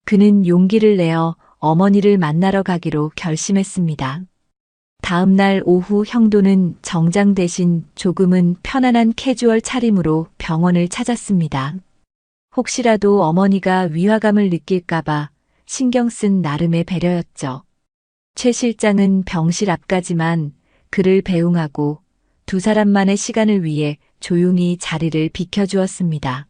그는 용기를 내어 어머니를 만나러 가기로 결심했습니다. 다음 날 오후 형도는 정장 대신 조금은 편안한 캐주얼 차림으로 병원을 찾았습니다. 혹시라도 어머니가 위화감을 느낄까봐 신경 쓴 나름의 배려였죠. 최 실장은 병실 앞까지만 그를 배웅하고 두 사람만의 시간을 위해 조용히 자리를 비켜주었습니다.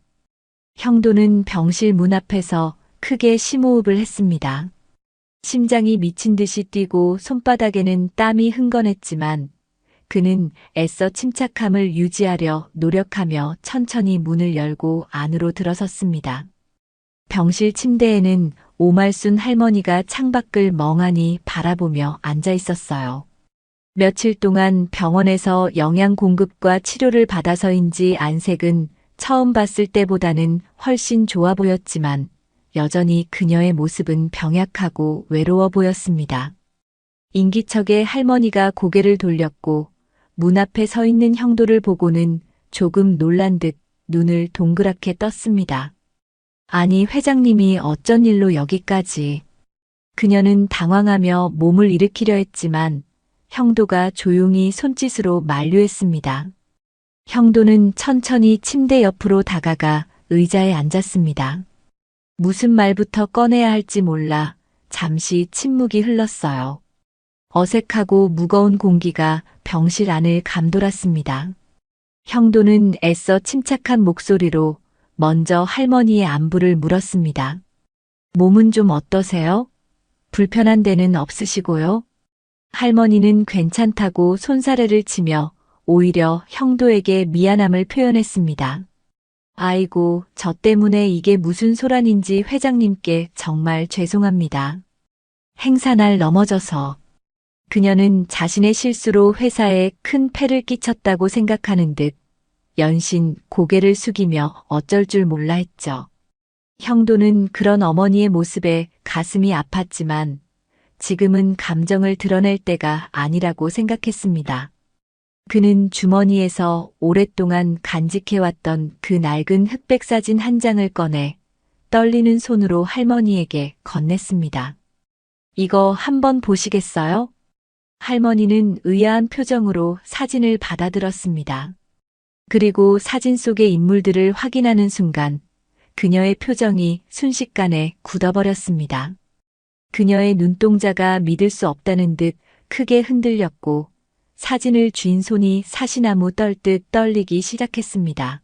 형도는 병실 문 앞에서 크게 심호흡을 했습니다. 심장이 미친 듯이 뛰고 손바닥에는 땀이 흥건했지만 그는 애써 침착함을 유지하려 노력하며 천천히 문을 열고 안으로 들어섰습니다. 병실 침대에는 오말순 할머니가 창밖을 멍하니 바라보며 앉아 있었어요. 며칠 동안 병원에서 영양 공급과 치료를 받아서인지 안색은 처음 봤을 때보다는 훨씬 좋아 보였지만 여전히 그녀의 모습은 병약하고 외로워 보였습니다. 인기척에 할머니가 고개를 돌렸고 문 앞에 서 있는 형도를 보고는 조금 놀란 듯 눈을 동그랗게 떴습니다. 아니, 회장님이 어쩐 일로 여기까지. 그녀는 당황하며 몸을 일으키려 했지만 형도가 조용히 손짓으로 만류했습니다. 형도는 천천히 침대 옆으로 다가가 의자에 앉았습니다. 무슨 말부터 꺼내야 할지 몰라 잠시 침묵이 흘렀어요. 어색하고 무거운 공기가 병실 안을 감돌았습니다. 형도는 애써 침착한 목소리로 먼저 할머니의 안부를 물었습니다. 몸은 좀 어떠세요? 불편한 데는 없으시고요? 할머니는 괜찮다고 손사래를 치며 오히려 형도에게 미안함을 표현했습니다. 아이고, 저 때문에 이게 무슨 소란인지 회장님께 정말 죄송합니다. 행사날 넘어져서. 그녀는 자신의 실수로 회사에 큰 폐를 끼쳤다고 생각하는 듯 연신 고개를 숙이며 어쩔 줄 몰라 했죠. 형도는 그런 어머니의 모습에 가슴이 아팠지만 지금은 감정을 드러낼 때가 아니라고 생각했습니다. 그는 주머니에서 오랫동안 간직해왔던 그 낡은 흑백 사진 한 장을 꺼내 떨리는 손으로 할머니에게 건넸습니다. 이거 한번 보시겠어요? 할머니는 의아한 표정으로 사진을 받아들었습니다. 그리고 사진 속의 인물들을 확인하는 순간 그녀의 표정이 순식간에 굳어버렸습니다. 그녀의 눈동자가 믿을 수 없다는 듯 크게 흔들렸고 사진을 쥔 손이 사시나무 떨듯 떨리기 시작했습니다.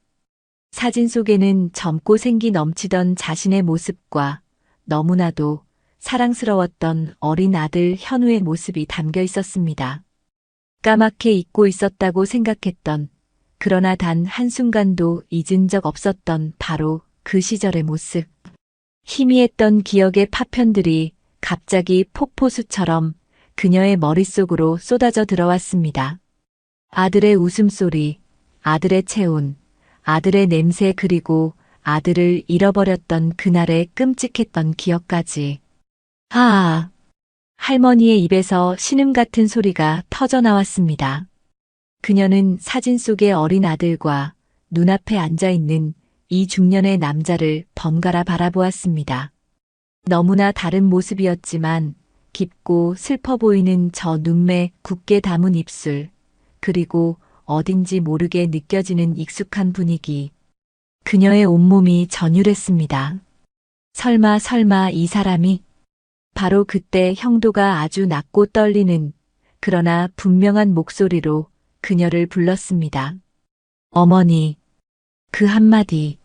사진 속에는 젊고 생기 넘치던 자신의 모습과 너무나도 사랑스러웠던 어린 아들 현우의 모습이 담겨 있었습니다. 까맣게 잊고 있었다고 생각했던, 그러나 단 한순간도 잊은 적 없었던 바로 그 시절의 모습. 희미했던 기억의 파편들이 갑자기 폭포수처럼 그녀의 머릿속으로 쏟아져 들어왔습니다. 아들의 웃음소리, 아들의 체온, 아들의 냄새, 그리고 아들을 잃어버렸던 그날의 끔찍했던 기억까지. 아! 할머니의 입에서 신음 같은 소리가 터져 나왔습니다. 그녀는 사진 속의 어린 아들과 눈앞에 앉아있는 이 중년의 남자를 번갈아 바라보았습니다. 너무나 다른 모습이었지만 깊고 슬퍼 보이는 저 눈매, 굳게 담은 입술, 그리고 어딘지 모르게 느껴지는 익숙한 분위기. 그녀의 온몸이 전율했습니다. 설마 이 사람이? 바로 그때 형도가 아주 낮고 떨리는, 그러나 분명한 목소리로 그녀를 불렀습니다. 어머니. 그 한마디.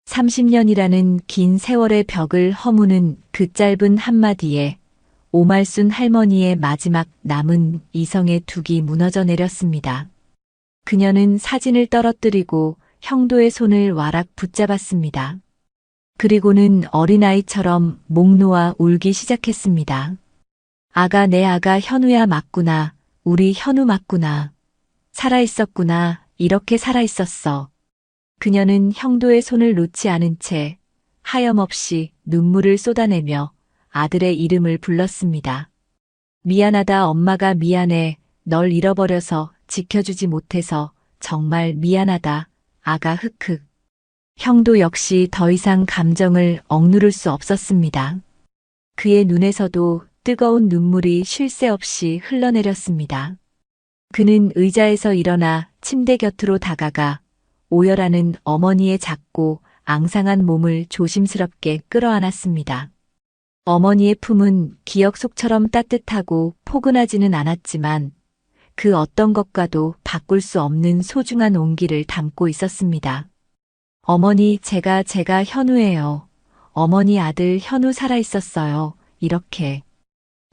30년이라는 긴 세월의 벽을 허무는 그 짧은 한마디에 오말순 할머니의 마지막 남은 이성의 둑이 무너져 내렸습니다. 그녀는 사진을 떨어뜨리고 형도의 손을 와락 붙잡았습니다. 그리고는 어린아이처럼 목 놓아 울기 시작했습니다. 아가, 내 아가 현우야, 맞구나. 우리 현우 맞구나. 살아있었구나. 이렇게 살아있었어. 그녀는 형도의 손을 놓지 않은 채 하염없이 눈물을 쏟아내며 아들의 이름을 불렀습니다. 미안하다 엄마가 미안해. 널 잃어버려서 지켜주지 못해서 정말 미안하다. 아가 흑흑. 형도 역시 더 이상 감정을 억누를 수 없었습니다. 그의 눈에서도 뜨거운 눈물이 쉴 새 없이 흘러내렸습니다. 그는 의자에서 일어나 침대 곁으로 다가가 오열하는 어머니의 작고 앙상한 몸을 조심스럽게 끌어안았습니다. 어머니의 품은 기억 속처럼 따뜻하고 포근하지는 않았지만 그 어떤 것과도 바꿀 수 없는 소중한 온기를 담고 있었습니다. 어머니, 제가 현우예요. 어머니 아들 현우 살아있었어요. 이렇게.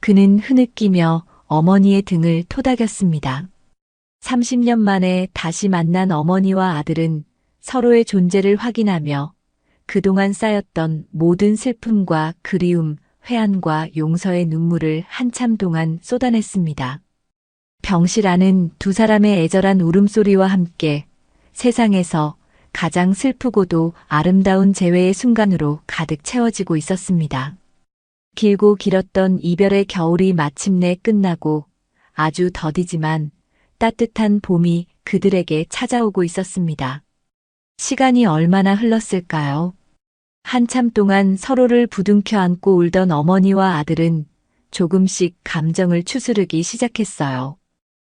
그는 흐느끼며 어머니의 등을 토닥였습니다. 30년 만에 다시 만난 어머니와 아들은 서로의 존재를 확인하며 그동안 쌓였던 모든 슬픔과 그리움, 회한과 용서의 눈물을 한참 동안 쏟아냈습니다. 병실 안은 두 사람의 애절한 울음소리와 함께 세상에서 가장 슬프고도 아름다운 재회의 순간으로 가득 채워지고 있었습니다. 길고 길었던 이별의 겨울이 마침내 끝나고 아주 더디지만 따뜻한 봄이 그들에게 찾아오고 있었습니다. 시간이 얼마나 흘렀을까요? 한참 동안 서로를 부둥켜 안고 울던 어머니와 아들은 조금씩 감정을 추스르기 시작했어요.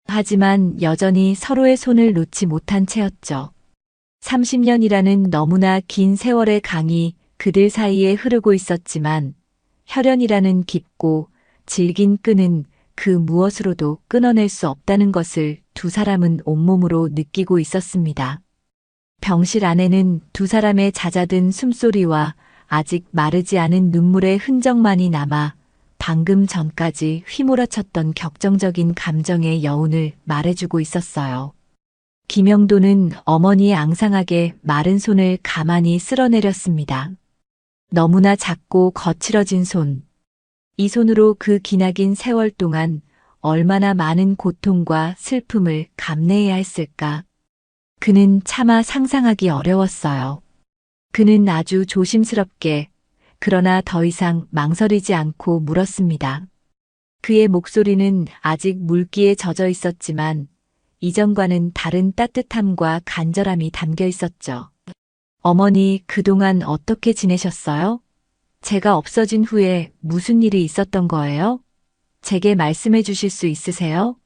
하지만 여전히 서로의 손을 놓지 못한 채였죠. 30년이라는 너무나 긴 세월의 강이 그들 사이에 흐르고 있었지만 혈연이라는 깊고 질긴 끈은 그 무엇으로도 끊어낼 수 없다는 것을 두 사람은 온몸으로 느끼고 있었습니다. 병실 안에는 두 사람의 잦아든 숨소리와 아직 마르지 않은 눈물의 흔적만이 남아 방금 전까지 휘몰아쳤던 격정적인 감정의 여운을 말해주고 있었어요. 김영도는 어머니의 앙상하게 마른 손을 가만히 쓸어내렸습니다. 너무나 작고 거칠어진 손. 이 손으로 그 기나긴 세월 동안 얼마나 많은 고통과 슬픔을 감내해야 했을까. 그는 차마 상상하기 어려웠어요. 그는 아주 조심스럽게 그러나 더 이상 망설이지 않고 물었습니다. 그의 목소리는 아직 물기에 젖어 있었지만 이전과는 다른 따뜻함과 간절함이 담겨 있었죠. 어머니, 그동안 어떻게 지내셨어요? 제가 없어진 후에 무슨 일이 있었던 거예요? 제게 말씀해 주실 수 있으세요?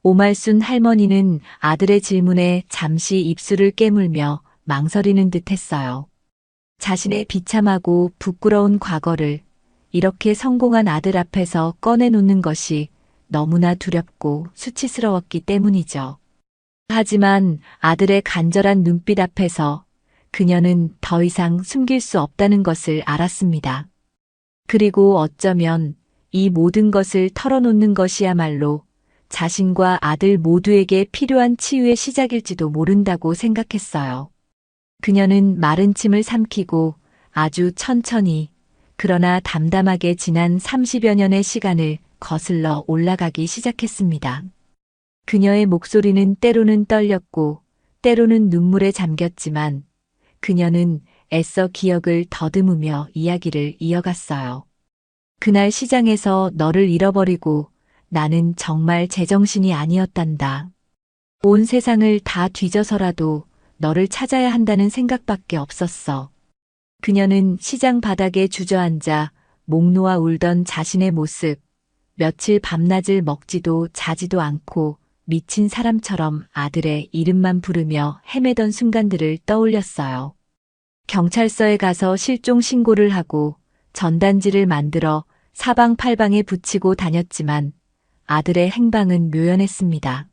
오말순 할머니는 아들의 질문에 잠시 입술을 깨물며 망설이는 듯 했어요. 자신의 비참하고 부끄러운 과거를 이렇게 성공한 아들 앞에서 꺼내놓는 것이 너무나 두렵고 수치스러웠기 때문이죠. 하지만 아들의 간절한 눈빛 앞에서 그녀는 더 이상 숨길 수 없다는 것을 알았습니다. 그리고 어쩌면 이 모든 것을 털어놓는 것이야말로 자신과 아들 모두에게 필요한 치유의 시작일지도 모른다고 생각했어요. 그녀는 마른 침을 삼키고 아주 천천히 그러나 담담하게 지난 30여 년의 시간을 거슬러 올라가기 시작했습니다. 그녀의 목소리는 때로는 떨렸고 때로는 눈물에 잠겼지만 그녀는 애써 기억을 더듬으며 이야기를 이어갔어요. 그날 시장에서 너를 잃어버리고 나는 정말 제정신이 아니었단다. 온 세상을 다 뒤져서라도 너를 찾아야 한다는 생각밖에 없었어. 그녀는 시장 바닥에 주저앉아 목 놓아 울던 자신의 모습, 며칠 밤낮을 먹지도 자지도 않고 미친 사람처럼 아들의 이름만 부르며 헤매던 순간들을 떠올렸어요. 경찰서에 가서 실종 신고를 하고 전단지를 만들어 사방팔방에 붙이고 다녔지만 아들의 행방은 묘연했습니다.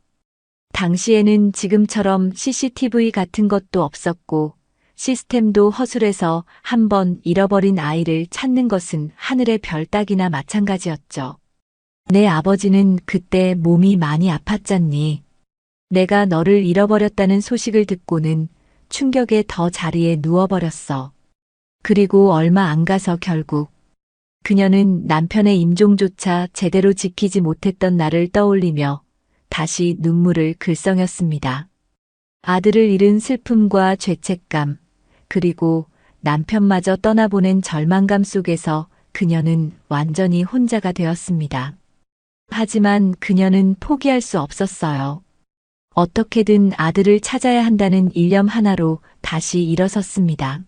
당시에는 지금처럼 CCTV 같은 것도 없었고 시스템도 허술해서 한번 잃어버린 아이를 찾는 것은 하늘의 별 따기나 마찬가지였죠. 내 아버지는 그때 몸이 많이 아팠잖니. 내가 너를 잃어버렸다는 소식을 듣고는 충격에 더 자리에 누워버렸어. 그리고 얼마 안 가서 결국 그녀는 남편의 임종조차 제대로 지키지 못했던 나를 떠올리며 다시 눈물을 글썽였습니다. 아들을 잃은 슬픔과 죄책감, 그리고 남편마저 떠나보낸 절망감 속에서 그녀는 완전히 혼자가 되었습니다. 하지만 그녀는 포기할 수 없었어요. 어떻게든 아들을 찾아야 한다는 일념 하나로 다시 일어섰습니다.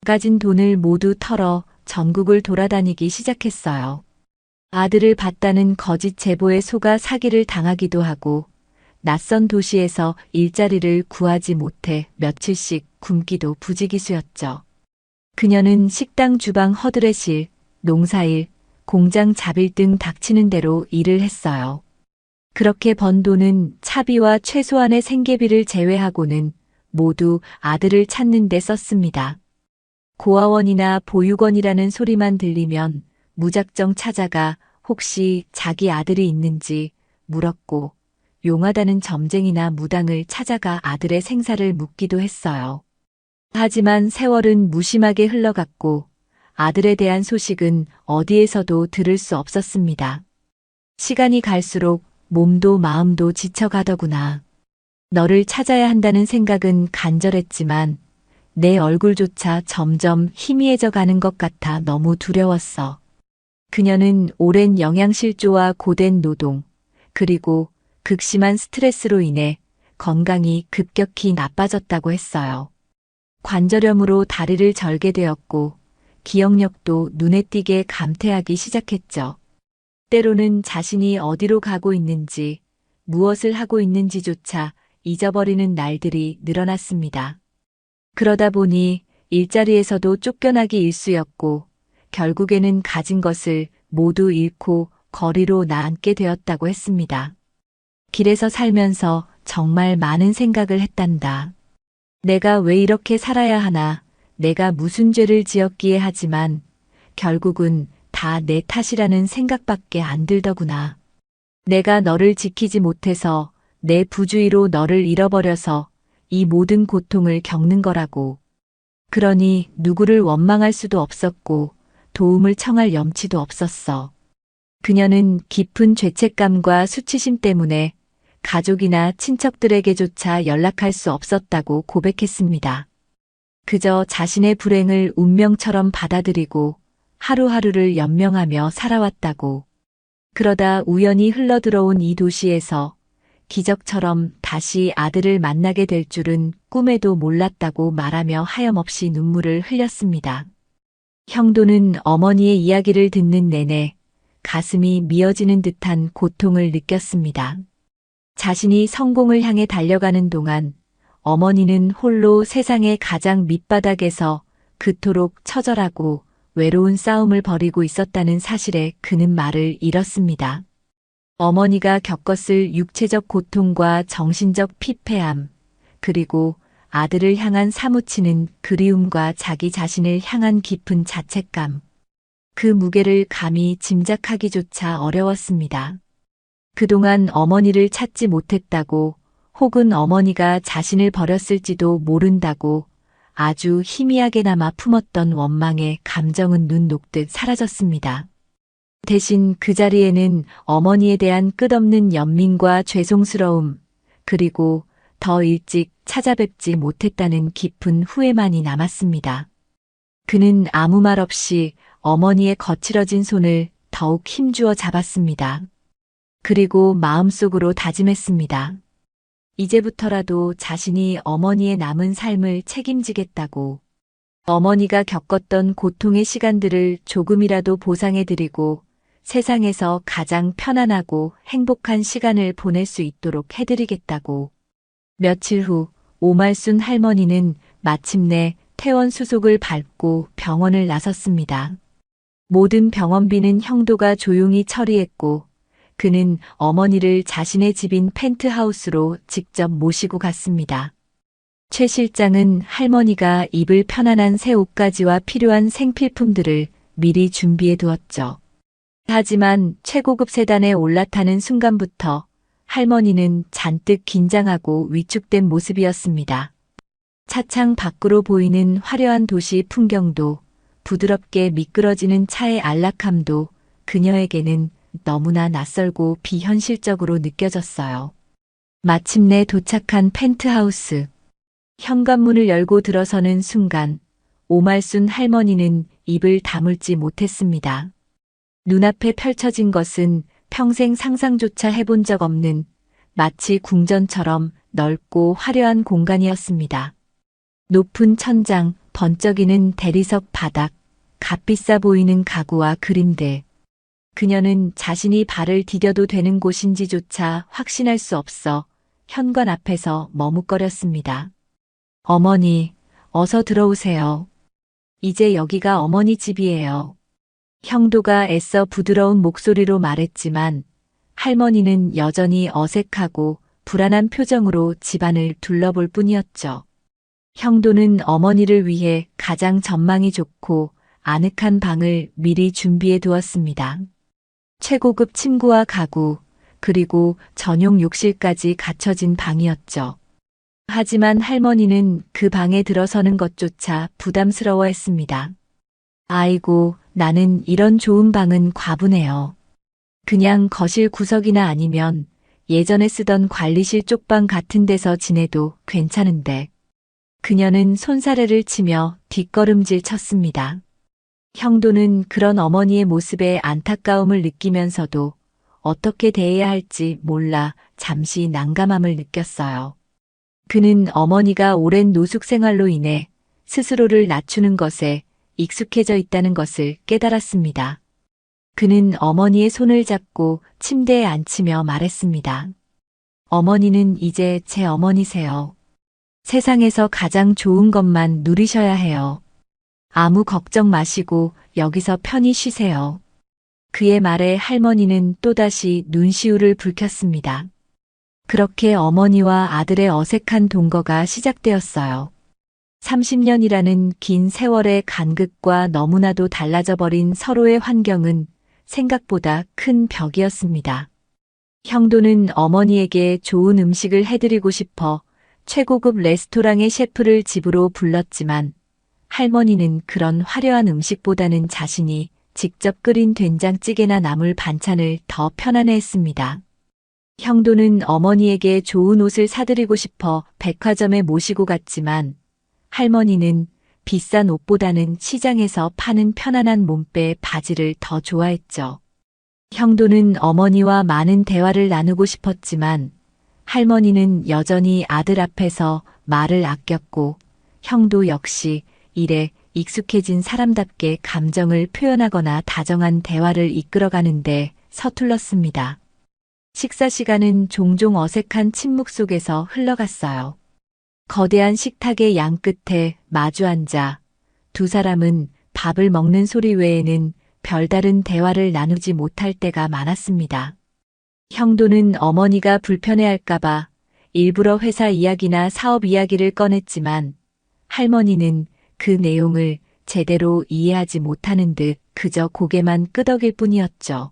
가진 돈을 모두 털어 전국을 돌아다니기 시작했어요. 아들을 봤다는 거짓 제보에 속아 사기를 당하기도 하고 낯선 도시에서 일자리를 구하지 못해 며칠씩 굶기도 부지기수였죠. 그녀는 식당 주방 허드렛일, 농사일, 공장 잡일 등 닥치는 대로 일을 했어요. 그렇게 번 돈은 차비와 최소한의 생계비를 제외하고는 모두 아들을 찾는 데 썼습니다. 고아원이나 보육원이라는 소리만 들리면 무작정 찾아가 혹시 자기 아들이 있는지 물었고 용하다는 점쟁이나 무당을 찾아가 아들의 생사를 묻기도 했어요. 하지만 세월은 무심하게 흘러갔고 아들에 대한 소식은 어디에서도 들을 수 없었습니다. 시간이 갈수록 몸도 마음도 지쳐가더구나. 너를 찾아야 한다는 생각은 간절했지만 내 얼굴조차 점점 희미해져 가는 것 같아 너무 두려웠어. 그녀는 오랜 영양실조와 고된 노동, 그리고 극심한 스트레스로 인해 건강이 급격히 나빠졌다고 했어요. 관절염으로 다리를 절게 되었고 기억력도 눈에 띄게 감퇴하기 시작했죠. 때로는 자신이 어디로 가고 있는지, 무엇을 하고 있는지조차 잊어버리는 날들이 늘어났습니다. 그러다 보니 일자리에서도 쫓겨나기 일쑤였고 결국에는 가진 것을 모두 잃고 거리로 나앉게 되었다고 했습니다. 길에서 살면서 정말 많은 생각을 했단다. 내가 왜 이렇게 살아야 하나, 내가 무슨 죄를 지었기에 하지만 결국은 다 내 탓이라는 생각밖에 안 들더구나. 내가 너를 지키지 못해서 내 부주의로 너를 잃어버려서 이 모든 고통을 겪는 거라고. 그러니 누구를 원망할 수도 없었고 도움을 청할 염치도 없었어. 그녀는 깊은 죄책감과 수치심 때문에 가족이나 친척들에게조차 연락할 수 없었다고 고백했습니다. 그저 자신의 불행을 운명처럼 받아들이고 하루하루를 연명하며 살아왔다고. 그러다 우연히 흘러들어온 이 도시에서 기적처럼 다시 아들을 만나게 될 줄은 꿈에도 몰랐다고 말하며 하염없이 눈물을 흘렸습니다. 형도는 어머니의 이야기를 듣는 내내 가슴이 미어지는 듯한 고통을 느꼈습니다. 자신이 성공을 향해 달려가는 동안 어머니는 홀로 세상의 가장 밑바닥에서 그토록 처절하고 외로운 싸움을 벌이고 있었다는 사실에 그는 말을 잃었습니다. 어머니가 겪었을 육체적 고통과 정신적 피폐함, 그리고 아들을 향한 사무치는 그리움과 자기 자신을 향한 깊은 자책감. 그 무게를 감히 짐작하기조차 어려웠습니다. 그동안 어머니를 찾지 못했다고 혹은 어머니가 자신을 버렸을지도 모른다고 아주 희미하게나마 품었던 원망의 감정은 눈 녹듯 사라졌습니다. 대신 그 자리에는 어머니에 대한 끝없는 연민과 죄송스러움, 그리고 더 일찍 찾아뵙지 못했다는 깊은 후회만이 남았습니다. 그는 아무 말 없이 어머니의 거칠어진 손을 더욱 힘주어 잡았습니다. 그리고 마음속으로 다짐했습니다. 이제부터라도 자신이 어머니의 남은 삶을 책임지겠다고. 어머니가 겪었던 고통의 시간들을 조금이라도 보상해드리고 세상에서 가장 편안하고 행복한 시간을 보낼 수 있도록 해드리겠다고. 며칠 후 오말순 할머니는 마침내 퇴원 수속을 밟고 병원을 나섰습니다. 모든 병원비는 형도가 조용히 처리했고 그는 어머니를 자신의 집인 펜트하우스로 직접 모시고 갔습니다. 최 실장은 할머니가 입을 편안한 새 옷가지와 필요한 생필품들을 미리 준비해 두었죠. 하지만 최고급 세단에 올라타는 순간부터 할머니는 잔뜩 긴장하고 위축된 모습이었습니다. 차창 밖으로 보이는 화려한 도시 풍경도 부드럽게 미끄러지는 차의 안락함도 그녀에게는 너무나 낯설고 비현실적으로 느껴졌어요. 마침내 도착한 펜트하우스. 현관문을 열고 들어서는 순간 오말순 할머니는 입을 다물지 못했습니다. 눈앞에 펼쳐진 것은 평생 상상조차 해본 적 없는 마치 궁전처럼 넓고 화려한 공간이었습니다. 높은 천장, 번쩍이는 대리석 바닥, 값비싸 보이는 가구와 그림들. 그녀는 자신이 발을 디뎌도 되는 곳인지조차 확신할 수 없어 현관 앞에서 머뭇거렸습니다. 어머니, 어서 들어오세요. 이제 여기가 어머니 집이에요. 형도가 애써 부드러운 목소리로 말했지만 할머니는 여전히 어색하고 불안한 표정으로 집안을 둘러볼 뿐이었죠. 형도는 어머니를 위해 가장 전망이 좋고 아늑한 방을 미리 준비해 두었습니다. 최고급 침구와 가구, 그리고 전용 욕실까지 갖춰진 방이었죠. 하지만 할머니는 그 방에 들어서는 것조차 부담스러워했습니다. 아이고, 나는 이런 좋은 방은 과분해요. 그냥 거실 구석이나 아니면 예전에 쓰던 관리실 쪽방 같은 데서 지내도 괜찮은데. 그녀는 손사래를 치며 뒷걸음질 쳤습니다. 형도는 그런 어머니의 모습에 안타까움을 느끼면서도 어떻게 대해야 할지 몰라 잠시 난감함을 느꼈어요. 그는 어머니가 오랜 노숙 생활로 인해 스스로를 낮추는 것에 익숙해져 있다는 것을 깨달았습니다. 그는 어머니의 손을 잡고 침대에 앉히며 말했습니다. 어머니는 이제 제 어머니세요. 세상에서 가장 좋은 것만 누리셔야 해요. 아무 걱정 마시고 여기서 편히 쉬세요. 그의 말에 할머니는 또다시 눈시울을 붉혔습니다. 그렇게 어머니와 아들의 어색한 동거가 시작되었어요. 30년이라는 긴 세월의 간극과 너무나도 달라져 버린 서로의 환경은 생각보다 큰 벽이었습니다. 형도는 어머니에게 좋은 음식을 해드리고 싶어 최고급 레스토랑의 셰프를 집으로 불렀지만 할머니는 그런 화려한 음식보다는 자신이 직접 끓인 된장찌개나 나물 반찬을 더 편안해했습니다. 형도는 어머니에게 좋은 옷을 사드리고 싶어 백화점에 모시고 갔지만 할머니는 비싼 옷보다는 시장에서 파는 편안한 몸빼 바지를 더 좋아했죠. 형도는 어머니와 많은 대화를 나누고 싶었지만 할머니는 여전히 아들 앞에서 말을 아꼈고 형도 역시 일에 익숙해진 사람답게 감정을 표현하거나 다정한 대화를 이끌어가는데 서툴렀습니다. 식사 시간은 종종 어색한 침묵 속에서 흘러갔어요. 거대한 식탁의 양끝에 마주 앉아 두 사람은 밥을 먹는 소리 외에는 별다른 대화를 나누지 못할 때가 많았습니다. 형도는 어머니가 불편해할까봐 일부러 회사 이야기나 사업 이야기를 꺼냈지만 할머니는 그 내용을 제대로 이해하지 못하는 듯 그저 고개만 끄덕일 뿐이었죠.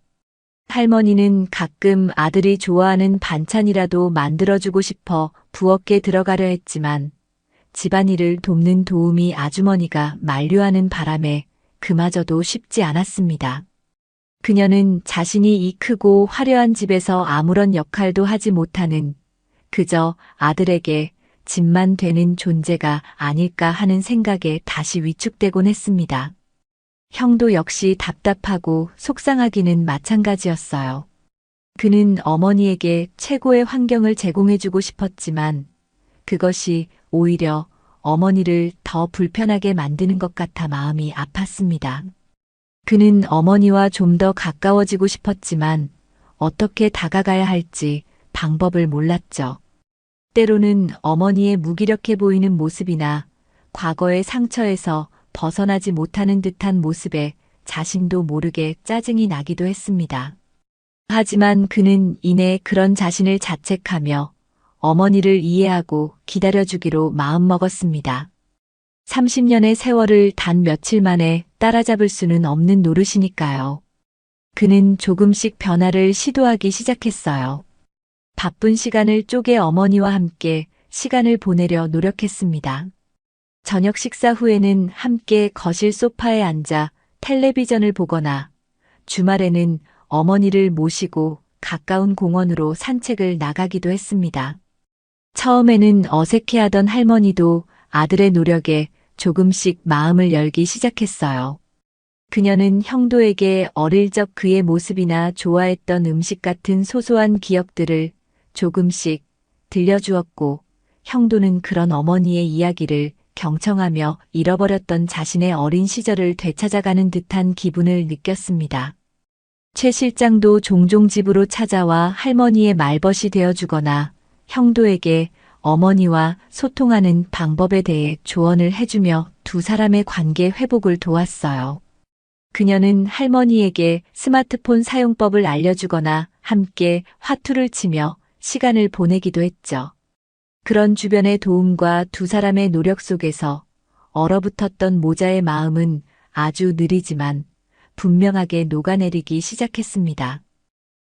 할머니는 가끔 아들이 좋아하는 반찬이라도 만들어주고 싶어 부엌에 들어가려 했지만 집안일을 돕는 도우미 아주머니가 만류하는 바람에 그마저도 쉽지 않았습니다. 그녀는 자신이 이 크고 화려한 집에서 아무런 역할도 하지 못하는 그저 아들에게 짐만 되는 존재가 아닐까 하는 생각에 다시 위축되곤 했습니다. 형도 역시 답답하고 속상하기는 마찬가지였어요. 그는 어머니에게 최고의 환경을 제공해주고 싶었지만 그것이 오히려 어머니를 더 불편하게 만드는 것 같아 마음이 아팠습니다. 그는 어머니와 좀 더 가까워지고 싶었지만 어떻게 다가가야 할지 방법을 몰랐죠. 때로는 어머니의 무기력해 보이는 모습이나 과거의 상처에서 벗어나지 못하는 듯한 모습에 자신도 모르게 짜증이 나기도 했습니다. 하지만 그는 이내 그런 자신을 자책하며 어머니를 이해하고 기다려주기로 마음먹었습니다. 30년의 세월을 단 며칠 만에 따라잡을 수는 없는 노릇이니까요. 그는 조금씩 변화를 시도하기 시작했어요. 바쁜 시간을 쪼개 어머니와 함께 시간을 보내려 노력했습니다. 저녁 식사 후에는 함께 거실 소파에 앉아 텔레비전을 보거나 주말에는 어머니를 모시고 가까운 공원으로 산책을 나가기도 했습니다. 처음에는 어색해하던 할머니도 아들의 노력에 조금씩 마음을 열기 시작했어요. 그녀는 형도에게 어릴 적 그의 모습이나 좋아했던 음식 같은 소소한 기억들을 조금씩 들려주었고, 형도는 그런 어머니의 이야기를 경청하며 잃어버렸던 자신의 어린 시절을 되찾아가는 듯한 기분을 느꼈습니다. 최 실장도 종종 집으로 찾아와 할머니의 말벗이 되어주거나 형도에게 어머니와 소통하는 방법에 대해 조언을 해주며 두 사람의 관계 회복을 도왔어요. 그녀는 할머니에게 스마트폰 사용법을 알려주거나 함께 화투를 치며 시간을 보내기도 했죠. 그런 주변의 도움과 두 사람의 노력 속에서 얼어붙었던 모자의 마음은 아주 느리지만 분명하게 녹아내리기 시작했습니다.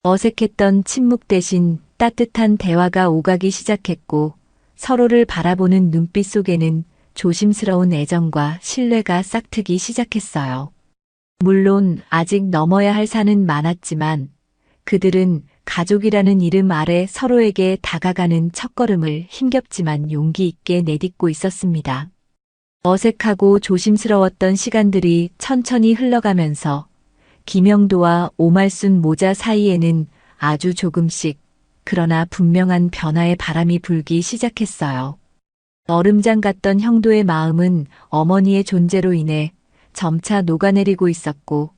어색했던 침묵 대신 따뜻한 대화가 오가기 시작했고, 서로를 바라보는 눈빛 속에는 조심스러운 애정과 신뢰가 싹트기 시작했어요. 물론 아직 넘어야 할 산은 많았지만 그들은 가족이라는 이름 아래 서로에게 다가가는 첫걸음을 힘겹지만 용기 있게 내딛고 있었습니다. 어색하고 조심스러웠던 시간들이 천천히 흘러가면서 김영도와 오말순 모자 사이에는 아주 조금씩 그러나 분명한 변화의 바람이 불기 시작했어요. 얼음장 같던 형도의 마음은 어머니의 존재로 인해 점차 녹아내리고 있었고,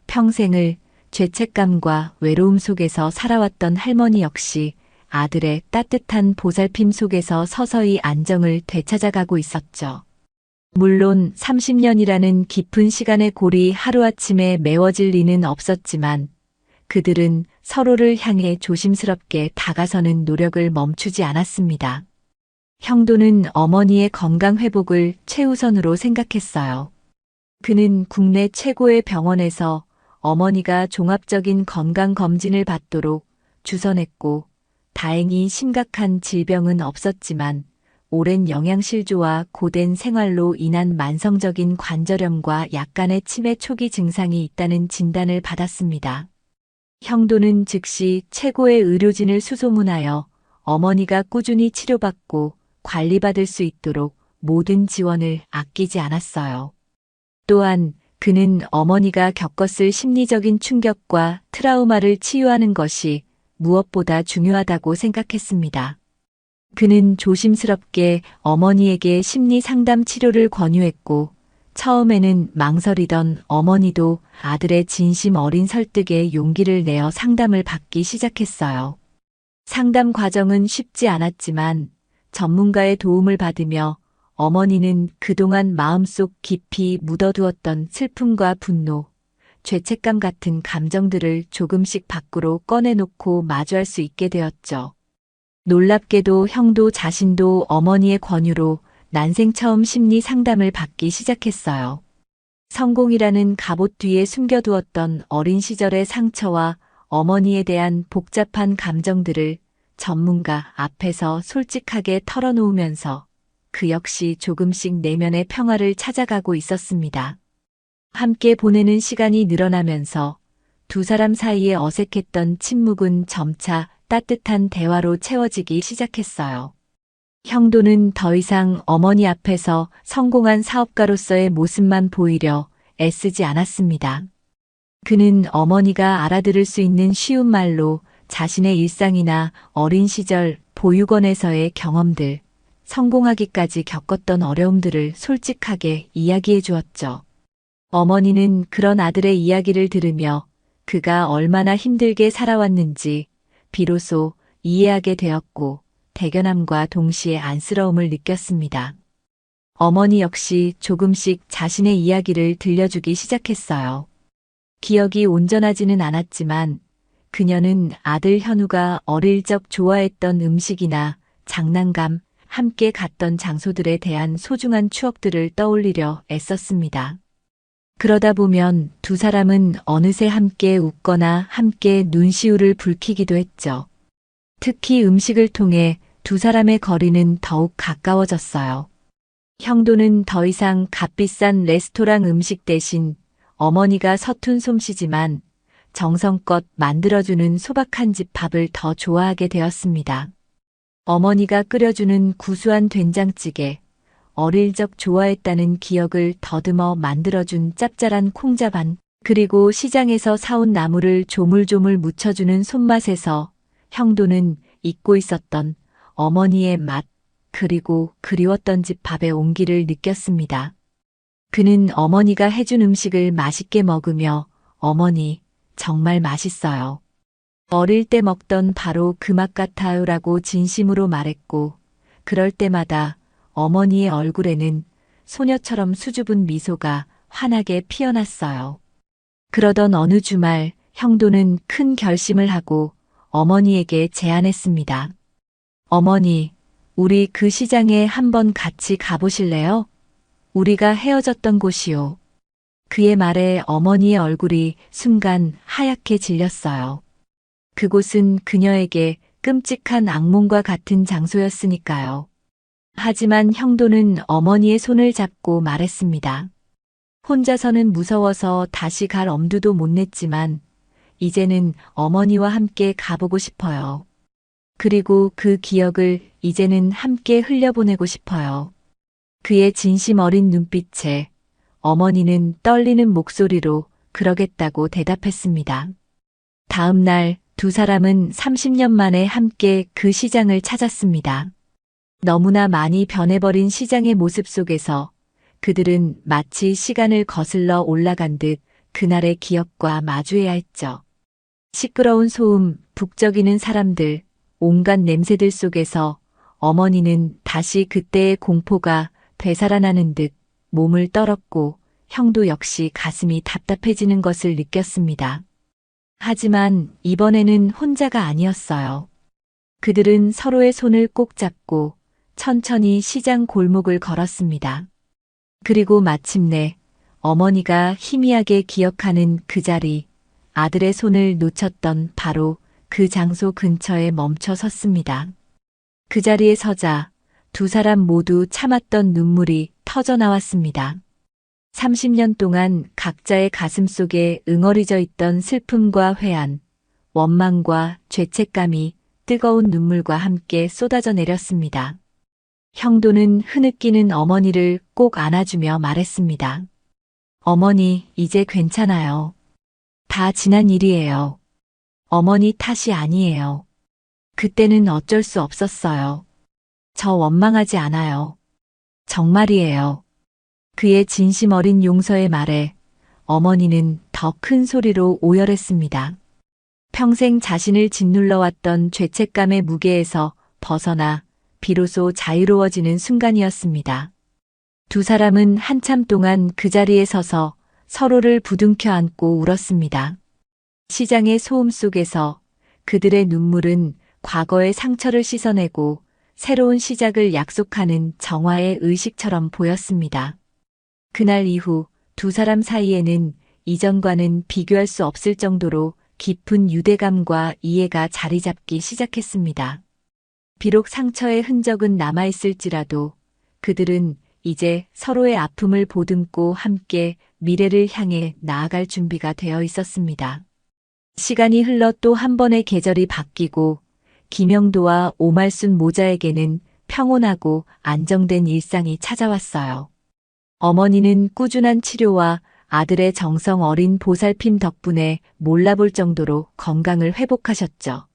평생을 죄책감과 외로움 속에서 살아왔던 할머니 역시 아들의 따뜻한 보살핌 속에서 서서히 안정을 되찾아가고 있었죠. 물론 30년이라는 깊은 시간의 골이 하루아침에 메워질 리는 없었지만 그들은 서로를 향해 조심스럽게 다가서는 노력을 멈추지 않았습니다. 형도는 어머니의 건강 회복을 최우선으로 생각했어요. 그는 국내 최고의 병원에서 어머니가 종합적인 건강검진을 받도록 주선했고, 다행히 심각한 질병은 없었지만 오랜 영양실조와 고된 생활로 인한 만성적인 관절염과 약간의 치매 초기 증상이 있다는 진단을 받았습니다. 형도는 즉시 최고의 의료진을 수소문하여 어머니가 꾸준히 치료받고 관리받을 수 있도록 모든 지원을 아끼지 않았어요. 또한 그는 어머니가 겪었을 심리적인 충격과 트라우마를 치유하는 것이 무엇보다 중요하다고 생각했습니다. 그는 조심스럽게 어머니에게 심리 상담 치료를 권유했고, 처음에는 망설이던 어머니도 아들의 진심 어린 설득에 용기를 내어 상담을 받기 시작했어요. 상담 과정은 쉽지 않았지만 전문가의 도움을 받으며 어머니는 그동안 마음속 깊이 묻어두었던 슬픔과 분노, 죄책감 같은 감정들을 조금씩 밖으로 꺼내놓고 마주할 수 있게 되었죠. 놀랍게도 형도 자신도 어머니의 권유로 난생 처음 심리 상담을 받기 시작했어요. 성공이라는 갑옷 뒤에 숨겨두었던 어린 시절의 상처와 어머니에 대한 복잡한 감정들을 전문가 앞에서 솔직하게 털어놓으면서 그 역시 조금씩 내면의 평화를 찾아가고 있었습니다. 함께 보내는 시간이 늘어나면서 두 사람 사이에 어색했던 침묵은 점차 따뜻한 대화로 채워지기 시작했어요. 형도는 더 이상 어머니 앞에서 성공한 사업가로서의 모습만 보이려 애쓰지 않았습니다. 그는 어머니가 알아들을 수 있는 쉬운 말로 자신의 일상이나 어린 시절 보육원에서의 경험들, 성공하기까지 겪었던 어려움들을 솔직하게 이야기해 주었죠. 어머니는 그런 아들의 이야기를 들으며 그가 얼마나 힘들게 살아왔는지 비로소 이해하게 되었고, 대견함과 동시에 안쓰러움을 느꼈습니다. 어머니 역시 조금씩 자신의 이야기를 들려주기 시작했어요. 기억이 온전하지는 않았지만 그녀는 아들 현우가 어릴 적 좋아했던 음식이나 장난감, 함께 갔던 장소들에 대한 소중한 추억들을 떠올리려 애썼습니다. 그러다 보면 두 사람은 어느새 함께 웃거나 함께 눈시울을 붉히기도 했죠. 특히 음식을 통해 두 사람의 거리는 더욱 가까워졌어요. 형도는 더 이상 값비싼 레스토랑 음식 대신 어머니가 서툰 솜씨지만 정성껏 만들어주는 소박한 집 밥을 더 좋아하게 되었습니다. 어머니가 끓여주는 구수한 된장찌개, 어릴 적 좋아했다는 기억을 더듬어 만들어준 짭짤한 콩자반, 그리고 시장에서 사온 나물을 조물조물 무쳐주는 손맛에서 형도는 잊고 있었던 어머니의 맛, 그리고 그리웠던 집 밥의 온기를 느꼈습니다. 그는 어머니가 해준 음식을 맛있게 먹으며 어머니, 정말 맛있어요. 어릴 때 먹던 바로 그 맛 같아요라고 진심으로 말했고, 그럴 때마다 어머니의 얼굴에는 소녀처럼 수줍은 미소가 환하게 피어났어요. 그러던 어느 주말, 형도는 큰 결심을 하고 어머니에게 제안했습니다. 어머니, 우리 그 시장에 한번 같이 가보실래요? 우리가 헤어졌던 곳이요. 그의 말에 어머니의 얼굴이 순간 하얗게 질렸어요. 그곳은 그녀에게 끔찍한 악몽과 같은 장소였으니까요. 하지만 형도는 어머니의 손을 잡고 말했습니다. 혼자서는 무서워서 다시 갈 엄두도 못 냈지만 이제는 어머니와 함께 가보고 싶어요. 그리고 그 기억을 이제는 함께 흘려보내고 싶어요. 그의 진심 어린 눈빛에 어머니는 떨리는 목소리로 그러겠다고 대답했습니다. 다음 날 두 사람은 30년 만에 함께 그 시장을 찾았습니다. 너무나 많이 변해버린 시장의 모습 속에서 그들은 마치 시간을 거슬러 올라간 듯 그날의 기억과 마주해야 했죠. 시끄러운 소음, 북적이는 사람들, 온갖 냄새들 속에서 어머니는 다시 그때의 공포가 되살아나는 듯 몸을 떨었고 형도 역시 가슴이 답답해지는 것을 느꼈습니다. 하지만 이번에는 혼자가 아니었어요. 그들은 서로의 손을 꼭 잡고 천천히 시장 골목을 걸었습니다. 그리고 마침내 어머니가 희미하게 기억하는 그 자리, 아들의 손을 놓쳤던 바로 그 장소 근처에 멈춰 섰습니다. 그 자리에 서자 두 사람 모두 참았던 눈물이 터져 나왔습니다. 30년 동안 각자의 가슴 속에 응어리져 있던 슬픔과 회한, 원망과 죄책감이 뜨거운 눈물과 함께 쏟아져 내렸습니다. 형도는 흐느끼는 어머니를 꼭 안아주며 말했습니다. 어머니, 이제 괜찮아요. 다 지난 일이에요. 어머니 탓이 아니에요. 그때는 어쩔 수 없었어요. 저 원망하지 않아요. 정말이에요. 그의 진심 어린 용서의 말에 어머니는 더 큰 소리로 오열했습니다. 평생 자신을 짓눌러왔던 죄책감의 무게에서 벗어나 비로소 자유로워지는 순간이었습니다. 두 사람은 한참 동안 그 자리에 서서 서로를 부둥켜 안고 울었습니다. 시장의 소음 속에서 그들의 눈물은 과거의 상처를 씻어내고 새로운 시작을 약속하는 정화의 의식처럼 보였습니다. 그날 이후 두 사람 사이에는 이전과는 비교할 수 없을 정도로 깊은 유대감과 이해가 자리 잡기 시작했습니다. 비록 상처의 흔적은 남아있을지라도 그들은 이제 서로의 아픔을 보듬고 함께 미래를 향해 나아갈 준비가 되어 있었습니다. 시간이 흘러 또 한 번의 계절이 바뀌고 김영도와 오말순 모자에게는 평온하고 안정된 일상이 찾아왔어요. 어머니는 꾸준한 치료와 아들의 정성 어린 보살핌 덕분에 몰라볼 정도로 건강을 회복하셨죠.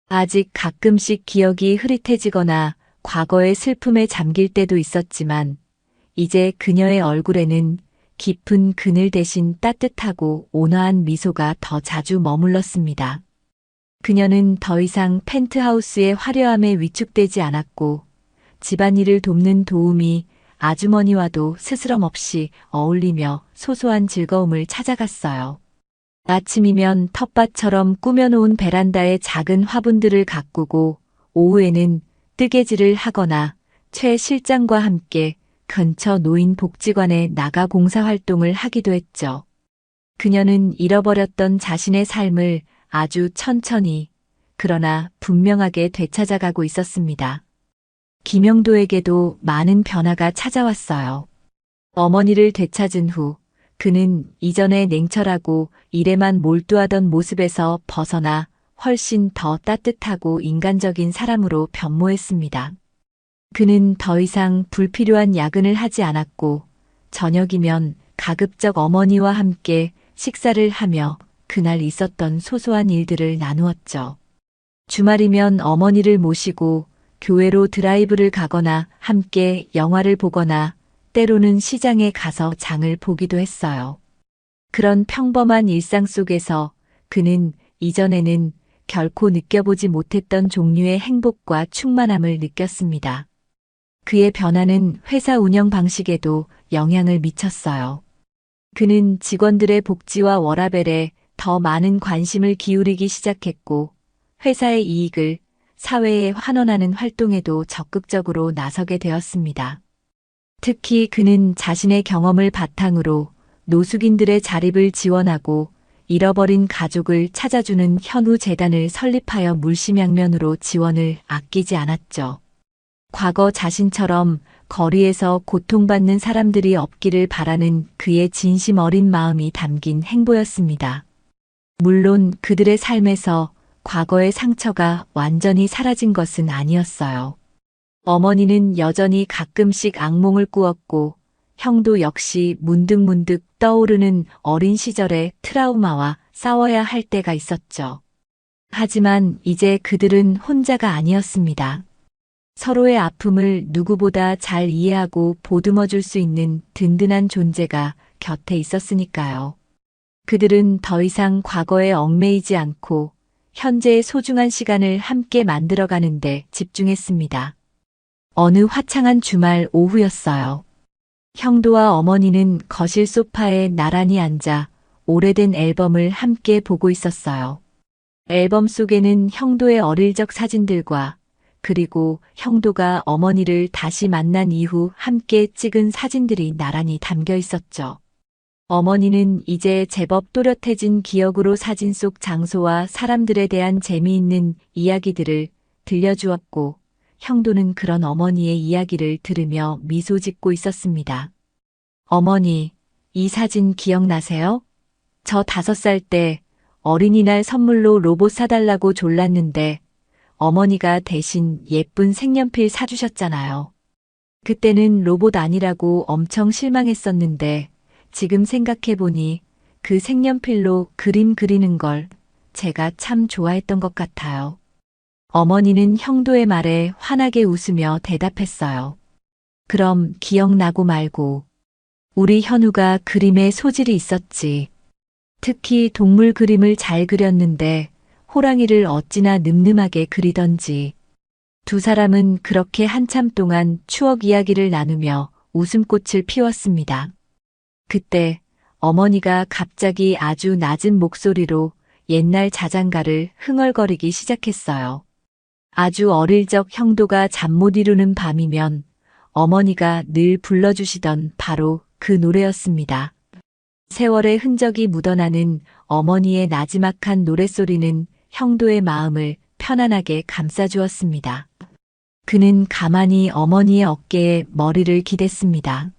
아직 가끔씩 기억이 흐릿해지거나 과거의 슬픔에 잠길 때도 있었지만 이제 그녀의 얼굴에는 깊은 그늘 대신 따뜻하고 온화한 미소가 더 자주 머물렀습니다. 그녀는 더 이상 펜트하우스의 화려함에 위축되지 않았고 집안일을 돕는 도우미 아주머니와도 스스럼 없이 어울리며 소소한 즐거움을 찾아갔어요. 아침이면 텃밭처럼 꾸며놓은 베란다에 작은 화분들을 가꾸고 오후에는 뜨개질을 하거나 최 실장과 함께 근처 노인복지관에 나가 봉사활동을 하기도 했죠. 그녀는 잃어버렸던 자신의 삶을 아주 천천히 그러나 분명하게 되찾아가고 있었습니다. 김영도에게도 많은 변화가 찾아왔어요. 어머니를 되찾은 후 그는 이전에 냉철하고 일에만 몰두하던 모습에서 벗어나 훨씬 더 따뜻하고 인간적인 사람으로 변모했습니다. 그는 더 이상 불필요한 야근을 하지 않았고 저녁이면 가급적 어머니와 함께 식사를 하며 그날 있었던 소소한 일들을 나누었죠. 주말이면 어머니를 모시고 교회로 드라이브를 가거나 함께 영화를 보거나 때로는 시장에 가서 장을 보기도 했어요. 그런 평범한 일상 속에서 그는 이전에는 결코 느껴보지 못했던 종류의 행복과 충만함을 느꼈습니다. 그의 변화는 회사 운영 방식에도 영향을 미쳤어요. 그는 직원들의 복지와 워라밸에 더 많은 관심을 기울이기 시작했고, 회사의 이익을 사회에 환원하는 활동에도 적극적으로 나서게 되었습니다. 특히 그는 자신의 경험을 바탕으로 노숙인들의 자립을 지원하고 잃어버린 가족을 찾아주는 현우 재단을 설립하여 물심양면으로 지원을 아끼지 않았죠. 과거 자신처럼 거리에서 고통받는 사람들이 없기를 바라는 그의 진심 어린 마음이 담긴 행보였습니다. 물론 그들의 삶에서 과거의 상처가 완전히 사라진 것은 아니었어요. 어머니는 여전히 가끔씩 악몽을 꾸었고 형도 역시 문득문득 떠오르는 어린 시절의 트라우마와 싸워야 할 때가 있었죠. 하지만 이제 그들은 혼자가 아니었습니다. 서로의 아픔을 누구보다 잘 이해하고 보듬어 줄 수 있는 든든한 존재가 곁에 있었으니까요. 그들은 더 이상 과거에 얽매이지 않고 현재의 소중한 시간을 함께 만들어가는데 집중했습니다. 어느 화창한 주말 오후였어요. 형도와 어머니는 거실 소파에 나란히 앉아 오래된 앨범을 함께 보고 있었어요. 앨범 속에는 형도의 어릴 적 사진들과 그리고 형도가 어머니를 다시 만난 이후 함께 찍은 사진들이 나란히 담겨 있었죠. 어머니는 이제 제법 또렷해진 기억으로 사진 속 장소와 사람들에 대한 재미있는 이야기들을 들려주었고, 형도는 그런 어머니의 이야기를 들으며 미소 짓고 있었습니다. 어머니, 이 사진 기억나세요? 저 5살 때 어린이날 선물로 로봇 사달라고 졸랐는데 어머니가 대신 예쁜 색연필 사주셨잖아요. 그때는 로봇 아니라고 엄청 실망했었는데 지금 생각해보니 그 색연필로 그림 그리는 걸 제가 참 좋아했던 것 같아요. 어머니는 형도의 말에 환하게 웃으며 대답했어요. 그럼 기억나고 말고. 우리 현우가 그림에 소질이 있었지. 특히 동물 그림을 잘 그렸는데 호랑이를 어찌나 늠름하게 그리던지. 두 사람은 그렇게 한참 동안 추억 이야기를 나누며 웃음꽃을 피웠습니다. 그때 어머니가 갑자기 아주 낮은 목소리로 옛날 자장가를 흥얼거리기 시작했어요. 아주 어릴 적 형도가 잠 못 이루는 밤이면 어머니가 늘 불러주시던 바로 그 노래였습니다. 세월의 흔적이 묻어나는 어머니의 나지막한 노랫소리는 형도의 마음을 편안하게 감싸주었습니다. 그는 가만히 어머니의 어깨에 머리를 기댔습니다.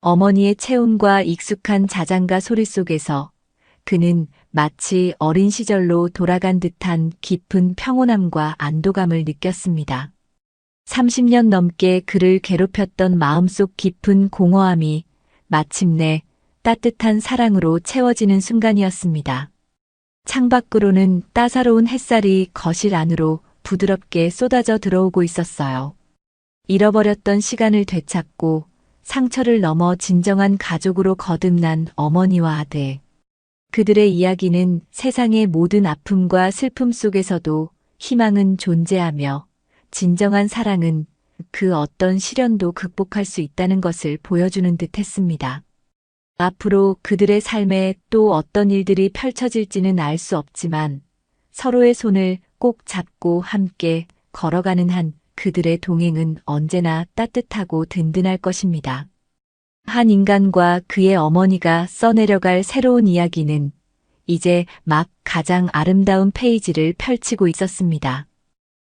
어머니의 체온과 익숙한 자장가 소리 속에서 그는 마치 어린 시절로 돌아간 듯한 깊은 평온함과 안도감을 느꼈습니다. 30년 넘게 그를 괴롭혔던 마음속 깊은 공허함이 마침내 따뜻한 사랑으로 채워지는 순간이었습니다. 창밖으로는 따사로운 햇살이 거실 안으로 부드럽게 쏟아져 들어오고 있었어요. 잃어버렸던 시간을 되찾고 상처를 넘어 진정한 가족으로 거듭난 어머니와 아들. 그들의 이야기는 세상의 모든 아픔과 슬픔 속에서도 희망은 존재하며 진정한 사랑은 그 어떤 시련도 극복할 수 있다는 것을 보여주는 듯 했습니다. 앞으로 그들의 삶에 또 어떤 일들이 펼쳐질지는 알 수 없지만 서로의 손을 꼭 잡고 함께 걸어가는 한 그들의 동행은 언제나 따뜻하고 든든할 것입니다. 한 인간과 그의 어머니가 써내려갈 새로운 이야기는 이제 막 가장 아름다운 페이지를 펼치고 있었습니다.